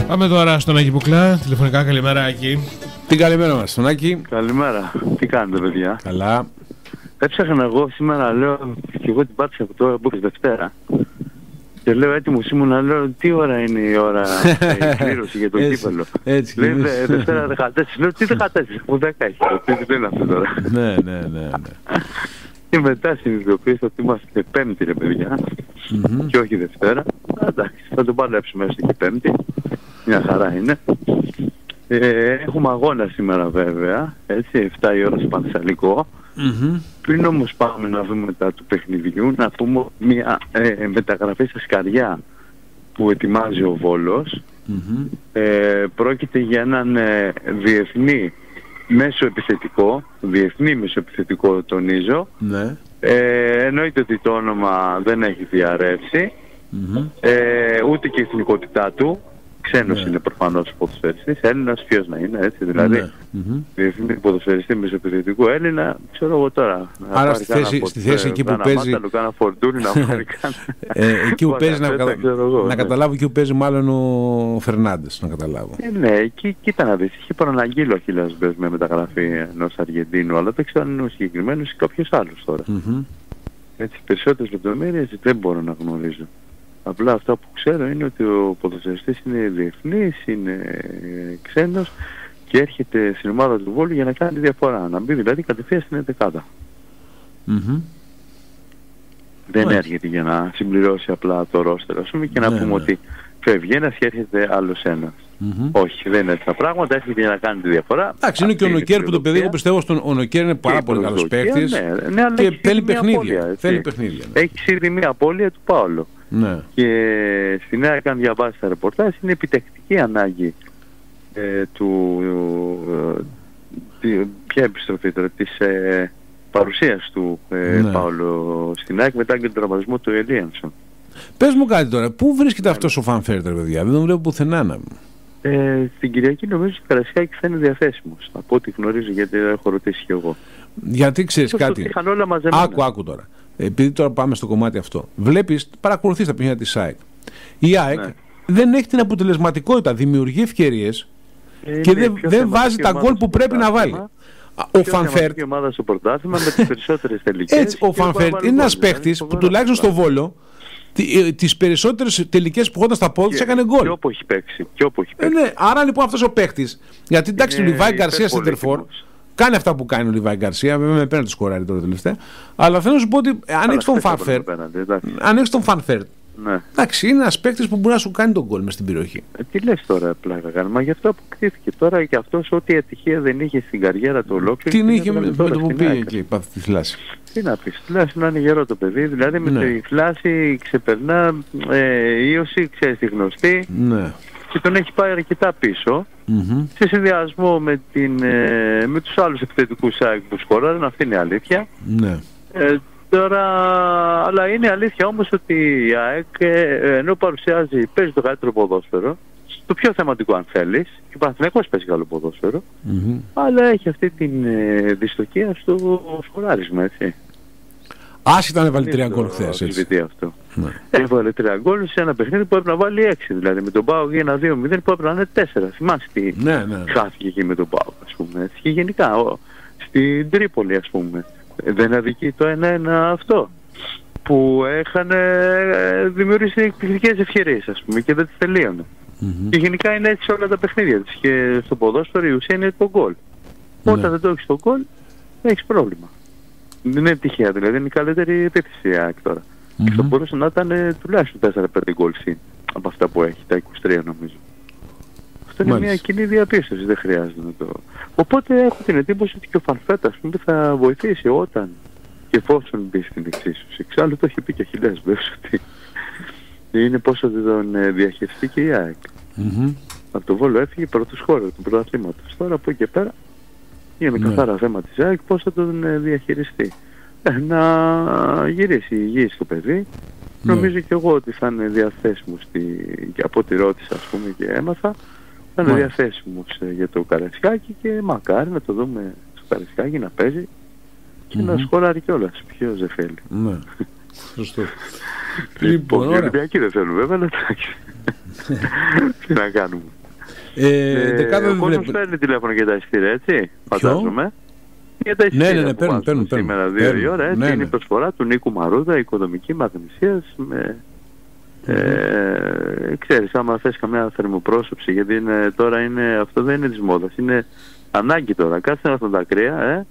Πάμε τώρα στον Άκη Μπουκλά, τηλεφωνικά. Καλημέρα, Άκη. Τι καλημέρα μας, τον Άκη. Καλημέρα. Τι κάνετε, παιδιά? Καλά. Έψαχνα εγώ σήμερα, λέω, και εγώ την πάτησα από τώρα που είναι Δευτέρα. Και λέω έτοιμος ήμουνα, λέω τι ώρα είναι η ώρα η κλήρωση για το κύπελλο. Λέει Δευτέρα 14. Λέω τι 14, που 10 έχει. Τι είναι αυτό τώρα? Ναι. Και μετά συνειδητοποίησα ότι είμαστε Πέμπτη, ρε παιδιά, και όχι Δευτέρα. Εντάξει, θα το παλέψουμε έστω και Πέμπτη. Μια χαρά είναι. Έχουμε αγώνα σήμερα βέβαια, έτσι, 7 η ώρα στο Πανθεσσαλικό. Πριν όμως πάμε να δούμε μετά του παιχνιδιού, να πούμε μια μεταγραφή στα σκαριά που ετοιμάζει ο Βόλος. Πρόκειται για έναν διεθνή μέσο επιθετικό τονίζω. Ναι. Εννοείται ότι το όνομα δεν έχει διαρρεύσει. ούτε και η εθνικότητά του. Ξένος είναι προφανώς ο ποδοσφαιριστής, Έλληνας ποιος να είναι, έτσι, δηλαδή διεθνή ποδοσφαιριστή μεσοπαιδευτικού Έλληνα, ξέρω εγώ τώρα. Άρα στη θέση εκεί που παίζει, εκεί που παίζει να καταλάβω, εκεί που παίζει μάλλον ο Φερνάντες, να καταλάβω. Ναι, εκεί κοίτα να δεις, είχε προαναγγείλει ο Αχίλλας Μπες με μεταγραφή ενός Αργεντίνου, αλλά δεν ξέρω αν είναι ο συγκεκριμένος ή κάποιος άλλος τώρα. Έτσι, περισσότερες λεπτομέρειες δεν μπορώ να γνωρίζω. Απλά αυτό που ξέρω είναι ότι ο ποδοσφαιριστής είναι διεθνής, είναι ξένος και έρχεται στην ομάδα του Βόλου για να κάνει διαφορά. Να μπει δηλαδή κατευθείαν στην 11. Δεν έρχεται για να συμπληρώσει απλά το ρόστερ, ας πούμε, και να πούμε ότι φεύγει ένας και έρχεται άλλος ένας. Όχι, δεν είναι έτσι τα πράγματα, έρχεται για να κάνει τη διαφορά. Εντάξει, είναι και ο Νοκέρ που το παιδί, εγώ πιστεύω ο Νοκέρ είναι πάρα πολύ καλός παίκτης και θέλει παιχνίδια. Έχει ήδη μια απώλεια του Πάολο. Ναι. Και στη Νέα Καν διαβάσει τα ρεπορτάζ, είναι επιτακτική ανάγκη ποια επιστροφή τώρα, της παρουσίας του Πάολο στην ΑΕΚ μετά και τον τραυματισμό του Ελίανσον. Πες μου κάτι τώρα, πού βρίσκεται αυτός ο Φανφέρτερ, παιδιά, δεν τον βλέπω πουθενά να μου. Στην Κυριακή νομίζω ότι ο Καρασιάκης θα είναι διαθέσιμος, από ό,τι γνωρίζω, γιατί έχω ρωτήσει και εγώ. Γιατί ξέρεις κάτι, άκου τώρα. Επειδή τώρα πάμε στο κομμάτι αυτό, βλέπεις, παρακολουθείς τα παιχνίδια της ΑΕΚ. Η ΑΕΚ δεν έχει την αποτελεσματικότητα, δημιουργεί ευκαιρίες και δεν βάζει τα γκολ που πρέπει να βάλει. Ο Φανφέρτ, ο Φανφέρτ είναι ένας παίχτης που τουλάχιστον στο Βόλο τις περισσότερες τελικές που χόταν στα πόδια τους έκανε γκολ. Και όπου έχει παίξει. Ναι, άρα λοιπόν αυτός ο παίχτης, γιατί εντάξει ο Λιβάη Γκαρσία σεντερφόρ κάνει αυτά που κάνει ο Λιβάη Γκαρσία, βέβαια με πέναντι σκοράρει τώρα τελευταία, αλλά θέλω να σου πω ότι αν έχεις τον Φανφέρτ, εντάξει, είναι ένας παίκτης που μπορεί να σου κάνει τον γκολ μες στην περιοχή. Τι λες τώρα, πλάκα κάνει, μα γι' αυτό αποκτήθηκε τώρα και αυτός ό,τι ατυχία δεν είχε στην καριέρα του ολόκληρη. Την είχε με το που πήγε εκεί, πάθει τη θλάση. Τι να πεις, τουλάχιστον να είναι γερό το παιδί, δηλαδή με τη θλάση ξεπερνά ίωση, ξέρεις τη γνωστή. Και τον έχει πάει αρκετά πίσω, σε συνδυασμό με τους άλλους επιθετικούς ΑΕΚ που σκοράρουν, αυτή είναι η αλήθεια. Τώρα, αλλά είναι αλήθεια όμως ότι η ΑΕΚ, ενώ παίζει το καλύτερο ποδόσφαιρο, το πιο θεματικό αν θέλεις, και ο Παναθηναϊκός παίζει καλό ποδόσφαιρο, αλλά έχει αυτή την δυστοκία στο σκοράρισμα, έτσι. Άσχετα αν έβαλε 3 γκολ χθες, έτσι. Έβαλε 3 γκολ σε ένα παιχνίδι που έπρεπε να βάλει 6, δηλαδή με τον ΠΑΟΚ για 1-2-0 που έπρεπε να είναι 4. Θυμάσαι τι χάθηκε εκεί με τον ΠΑΟΚ, ας πούμε, και γενικά στην Τρίπολη, ας πούμε. Δεν αδικεί το 1-1 αυτό που είχαν δημιουργήσει εκπληκτικές ευκαιρίες, ας πούμε, και δεν τις τελείωνε. Και γενικά είναι έτσι όλα τα παιχνίδια της, και στο ποδόσφαιρο η ουσία είναι το γκολ. Όταν δεν το έχεις το γκολ, έχεις πρόβλημα. Δεν είναι τυχαία, δηλαδή είναι η καλύτερη επίθεση η ΑΕΚ τώρα. Και θα μπορούσε να ήταν τουλάχιστον 4-5 γκολ συν από αυτά που έχει, τα 23 νομίζω. Αυτό είναι μια κοινή διαπίστωση, δεν χρειάζεται να το... Οπότε έχω την εντύπωση ότι και ο Φανφέρτ, ας πούμε, θα βοηθήσει όταν και εφόσον μπει στην εξίσωση. Εξάλλου το έχει πει και ο Αχιλλέας Μπες ότι είναι πόσο τον διαχειριστεί και η ΑΕΚ. Από το Βόλο έφυγε πρώτος χώρος του πρωταθλήματος. Τώρα από εκεί και πέρα είναι καθαρά θέμα της ΑΕΚ πώς θα τον διαχειριστεί. Να γυρίσει υγιής το παιδί. Νομίζω και εγώ ότι θα είναι διαθέσιμο και από ό,τι ρώτησα, ας πούμε, και έμαθα, θα είναι διαθέσιμος για το Καρασιάκη και μακάρι να το δούμε στο Καρασιάκη να παίζει και να σκοράρει κιόλας. Ποιος δεν θέλει. Ναι, σωστό. Λοιπόν, οι Ολυμπιακοί δεν θέλουν βέβαια, αλλά εντάξει. Τι να κάνουμε. Ο κόσμος παίρνει τηλέφωνο για τα εισιτήρια, έτσι, φαντάζομαι. Για τα εισιτήρια που βάζουν σήμερα 2 η ώρα, έτσι, είναι η προσφορά του Νίκου Μαρούδα, οικοδομική Μαγνησίας, με... ξέρεις, άμα θες καμιά θερμοπρόσωψη, γιατί τώρα αυτό δεν είναι της μόδας, είναι ανάγκη τώρα. Κάτσε να έρθουν τα κρύα,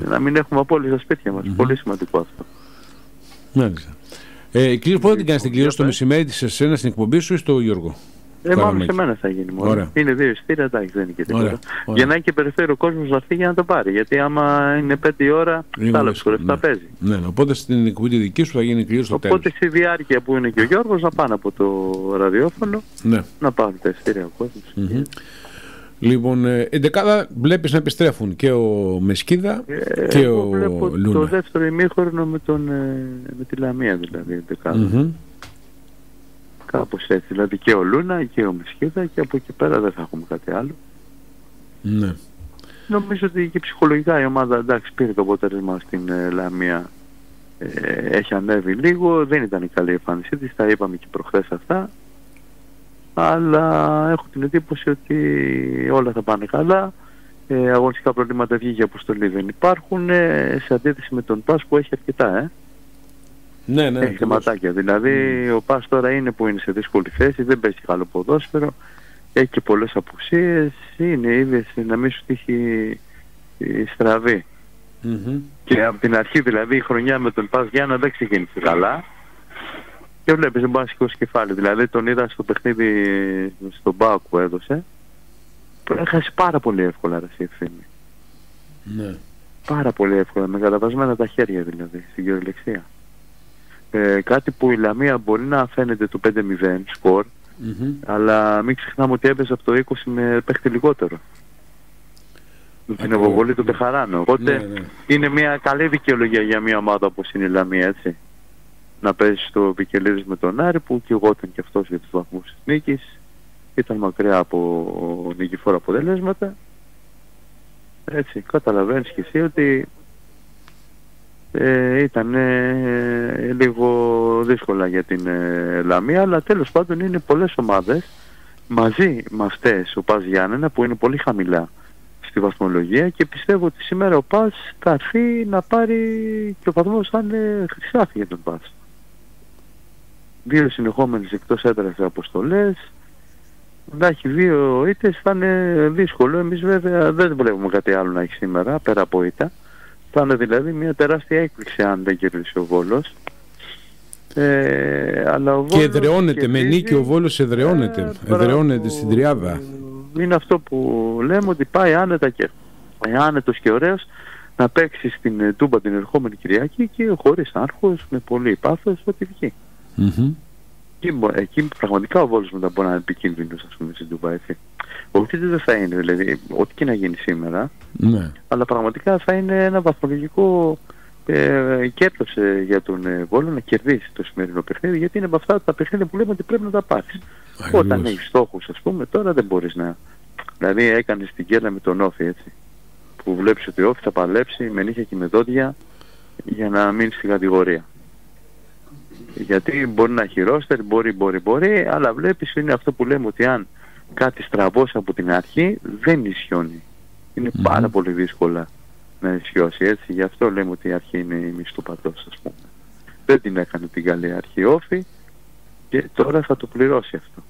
να μην έχουμε απόλυτα στα σπίτια μας. Πολύ σημαντικό αυτό. Μάλιστα. Κλήρωση, πότε την κάνεις την κλήρωση, το μεσημέρι της εσένα στην εκπομπή σου ή στο Γιώργο? Μάλλον σε μένα θα γίνει μόνο. Είναι 2 εισιτήρια, εντάξει, δεν είναι και τίποτα. Για να έχει και περιθώριο ο κόσμος να έρθει για να το πάρει. Γιατί άμα είναι 5 η ώρα, τα άλλα ψυχορευτά παίζει. Ναι, οπότε στην εκπομπή δική σου θα γίνει κλήρωση στο τέλος. Οπότε στη διάρκεια που είναι και ο Γιώργος να πάνε από το ραδιόφωνο, να πάρουν τα εισιτήρια ο κόσμος. Λοιπόν, 11 βλέπεις να επιστρέφουν και ο Μεσκίδα και ο Λούνα. Το δεύτερο ημίχρονο με τη Λαμία δηλαδή, 11. Κάπως έτσι, δηλαδή και ο Λούνα και ο Μεσχίδα, και από εκεί πέρα δεν θα έχουμε κάτι άλλο. Ναι. Νομίζω ότι και ψυχολογικά η ομάδα, εντάξει, πήρε το αποτέλεσμα στην Λαμία, έχει ανέβει λίγο, δεν ήταν η καλή εμφάνισή της, τα είπαμε και προχθές αυτά, αλλά έχω την εντύπωση ότι όλα θα πάνε καλά. Αγωνιστικά προβλήματα βγήκε αποστολή δεν υπάρχουν, σε αντίθεση με τον ΠΑΣ που έχει αρκετά, Ναι, έχει θεματάκια. Δηλαδή ο ΠΑΣ τώρα είναι που είναι σε δύσκολη θέση, δεν παίζει καλό ποδόσφαιρο, έχει και πολλές απουσίες, είναι είδες να μην σου τύχει στραβή. Και από την αρχή δηλαδή η χρονιά με τον ΠΑΣ Γιάννα δεν ξεκίνησε καλά και βλέπεις δεν μπορεί να σηκώσει κεφάλι. Δηλαδή τον είδα στο παιχνίδι στον ΠΑΟΚ που έδωσε, έχασε πάρα πολύ εύκολα η Ευθύμη. Ναι. Πάρα πολύ εύκολα, με καταβασμένα τα χέρια δηλαδή, στην κυριολεξία. Κάτι που η Λαμία μπορεί να φαίνεται το 5-0 σκορ, αλλά μην ξεχνάμε ότι έπαιζε από το 20 με παίχτη λιγότερο. Την αποβολή του Τεχαράνο. Οπότε είναι μια καλή δικαιολογία για μια ομάδα όπως είναι η Λαμία, έτσι. Να παίζει στο Βικελίδης με τον Άρη που κυγόταν και αυτός για τους βαθμούς της νίκης. Ήταν μακριά από νικηφόρα αποτελέσματα. Έτσι, καταλαβαίνεις και εσύ ότι ήταν λίγο δύσκολα για την Λαμία, αλλά τέλος πάντων είναι πολλές ομάδες μαζί με αυτές ο ΠΑΣ Γιάννενα που είναι πολύ χαμηλά στη βαθμολογία και πιστεύω ότι σήμερα ο ΠΑΣ θα έρθει να πάρει και ο βαθμός θα είναι χρυσάφι για τον ΠΑΣ. 2 συνεχόμενες εκτός έδρας αποστολές, να έχει 2 ήττες θα είναι δύσκολο. Εμείς βέβαια δεν βλέπουμε κάτι άλλο να έχει σήμερα πέρα από ήττα. Θα είναι δηλαδή μια τεράστια έκπληξη αν δεν κερδίσει ο Βόλος. Αλλά ο Βόλος και εδραιώνεται με νίκη, ο Βόλος εδραιώνεται στην τριάδα. Είναι αυτό που λέμε, ότι πάει άνετα και άνετος και ωραίος να παίξει στην Τούμπα την ερχόμενη Κυριακή και χωρίς άγχος, με πολύ πάθος, ό,τι βγει. Εκεί πραγματικά ο Βόλος μετά μπορεί να είναι επικίνδυνος, ας πούμε, στην Τούμπα, έτσι. Όχι ότι δεν θα είναι, δηλαδή, ό,τι και να γίνει σήμερα, αλλά πραγματικά θα είναι ένα βαθμολογικό κέρδος για τον Βόλο να κερδίσει το σημερινό παιχνίδι, γιατί είναι από αυτά τα παιχνίδια που λέμε ότι πρέπει να τα πάρεις. Όταν έχεις στόχους, ας πούμε, τώρα δεν μπορείς να... Δηλαδή έκανες την κέρδα με τον Όφη, έτσι, που βλέπεις ότι ο Όφη θα παλέψει με νύχια και με δόντια για να μείνει στην κατηγορία. Γιατί μπορεί να έχει ρόστερ, μπορεί, αλλά βλέπεις είναι αυτό που λέμε, ότι αν κάτι στραβώσει από την αρχή δεν ισιώνει. Είναι πάρα πολύ δύσκολα να ισιώσει, έτσι. Γι' αυτό λέμε ότι η αρχή είναι η μισθοπατός, ας πούμε. Δεν την έκανε την καλή αρχή Όφη και τώρα θα το πληρώσει αυτό.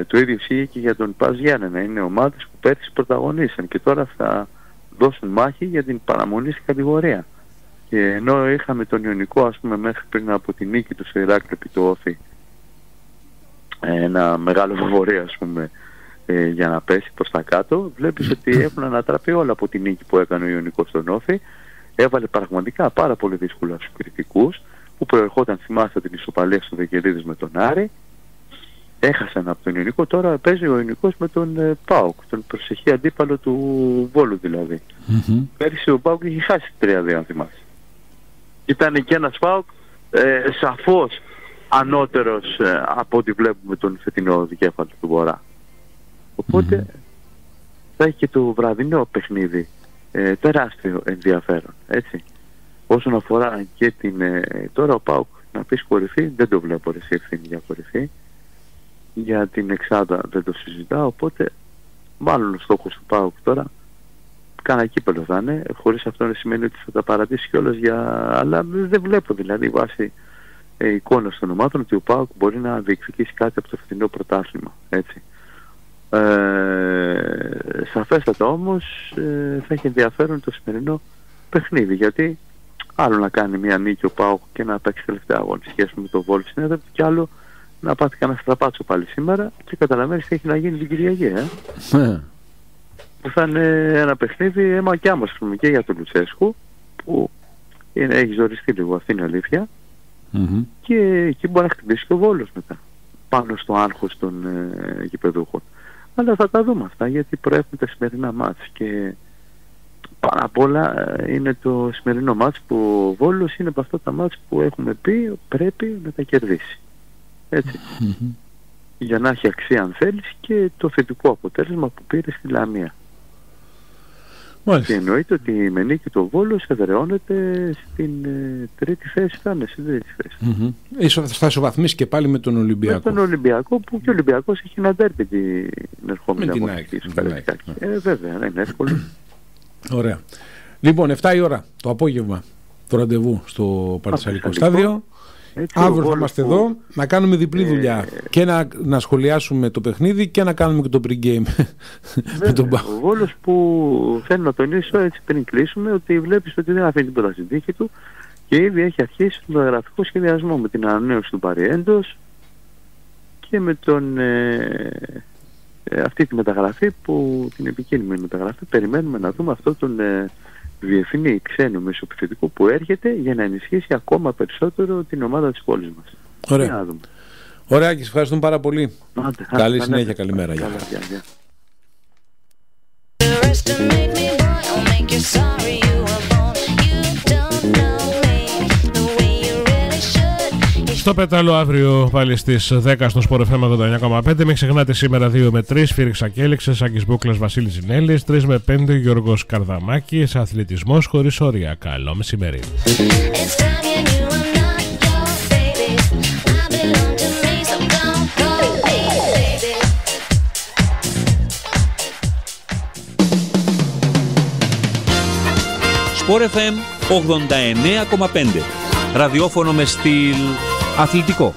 Το ίδιο ισχύει και για τον ΠΑΣ Γιάννενα. Είναι ομάδες που πέρσι πρωταγωνίσαν και τώρα θα δώσουν μάχη για την παραμονή στην κατηγορία. Και ενώ είχαμε τον Ιωνικό, ας πούμε, μέχρι πριν από τη νίκη του στο Ηράκλειο επί του Όφη, ένα μεγάλο φαβορί, ας πούμε, για να πέσει προς τα κάτω, βλέπεις ότι έχουν ανατραπεί όλα από τη νίκη που έκανε ο Ιωνικός στον Όφη. Έβαλε πραγματικά πάρα πολύ δύσκολα στους κριτικούς, που προερχόταν, θυμάστε, την ισοπαλία στο Βικελίδης με τον Άρη. Έχασαν από τον Ιωνικό, τώρα παίζει ο Ιωνικός με τον ΠΑΟΚ, τον προσεχή αντίπαλο του Βόλου δηλαδή. Πέρυσι ο ΠΑΟΚ είχε χάσει 3-2, αν θυμάσαι. Ήταν και ένας ΠΑΟΚ σαφώς ανώτερος από ό,τι βλέπουμε τον φετινό δικέφαλο του Βορρά. Οπότε θα έχει και το βραδινό παιχνίδι τεράστιο ενδιαφέρον, έτσι. Όσον αφορά και την... τώρα ο ΠΑΟΚ να πεις κορυφή, δεν το βλέπω εσύ ευθύνη για κορυφή. Για την εξάδα δεν το συζητάω, οπότε μάλλον ο στόχος του ΠΑΟΚ τώρα κάνα κύπελο θα είναι, χωρίς αυτό να σημαίνει ότι θα τα παρατήσει κιόλας αλλά δεν βλέπω δηλαδή βάσει εικόνα των ομάδων ότι ο ΠΑΟΚ μπορεί να διεκδικήσει κάτι από το φετινό πρωτάθλημα, έτσι. Σαφέστατα όμως θα έχει ενδιαφέρον το σημερινό παιχνίδι, γιατί άλλο να κάνει μια νίκη ο ΠΑΟΚ και να παίξει τελευταία αγωνιστική με το Βόλο στην έδρα, και άλλο να πάθει κανένα στραπάτσο πάλι σήμερα και καταλαβαίνεις τι έχει να γίνει την Κυριακή, που θα είναι ένα παιχνίδι αίμα και άμμος, και για τον Λουτσέσκου που έχει ζοριστεί λίγο, αυτή είναι η αλήθεια, και εκεί μπορεί να χτυπήσει και ο Βόλος μετά πάνω στο άγχος των γηπεδούχων. Αλλά θα τα δούμε αυτά, γιατί προέρχονται τα σημερινά μάτς και πάνω απ' όλα είναι το σημερινό μάτς που ο Βόλος είναι από αυτά τα μάτς που έχουμε πει πρέπει να τα κερδίσει. Έτσι. Για να έχει αξία αν θέλεις και το θετικό αποτέλεσμα που πήρε στη Λαμία. Μάλιστα. Και εννοείται ότι με νίκη το Βόλος εδραιώνεται στην τρίτη θέση, θα είναι στην τρίτη θέση. Θα ισοβαθμίσει και πάλι με τον Ολυμπιακό. Με τον Ολυμπιακό, που και ο Ολυμπιακός έχει ένα ντέρμπι την ερχόμενη αγωνιστική. Βέβαια, δεν είναι εύκολο. Ωραία. Λοιπόν, 7 η ώρα το απόγευμα το ραντεβού στο Παρτιζανικό στάδιο. Αύριο θα είμαστε εδώ να κάνουμε διπλή δουλειά και να σχολιάσουμε το παιχνίδι και να κάνουμε και το pre-game. Ο Βόλος που θέλω να τονίσω έτσι πριν κλείσουμε, ότι βλέπεις ότι δεν αφήνει τίποτα στην τύχη του και ήδη έχει αρχίσει τον γραφικό σχεδιασμό με την ανανέωση του Παριέντος και με αυτή τη μεταγραφή, την επικίνδυνη μεταγραφή. Περιμένουμε να δούμε αυτό τον διεθνή ξένο μεσοπιθετικό που έρχεται για να ενισχύσει ακόμα περισσότερο την ομάδα της πόλης μας. Ωραία. Ωραία, και ευχαριστούμε πάρα πολύ. Καλή συνέχεια, καλημέρα. Στο πέταλο αύριο πάλι στις 10 στο Sport FM 89,5. Μην ξεχνάτε σήμερα 2 με 3 Φίρυξα και Έλεξες, Άκης Μπούκλας, Βασίλης Ζινέλης. 3 με 5 Γιώργος Καρδαμάκης. Αθλητισμός χωρίς όρια. Καλό μεσημέρι. Sport FM 89,5. Ραδιόφωνο με στυλ αθλητικό.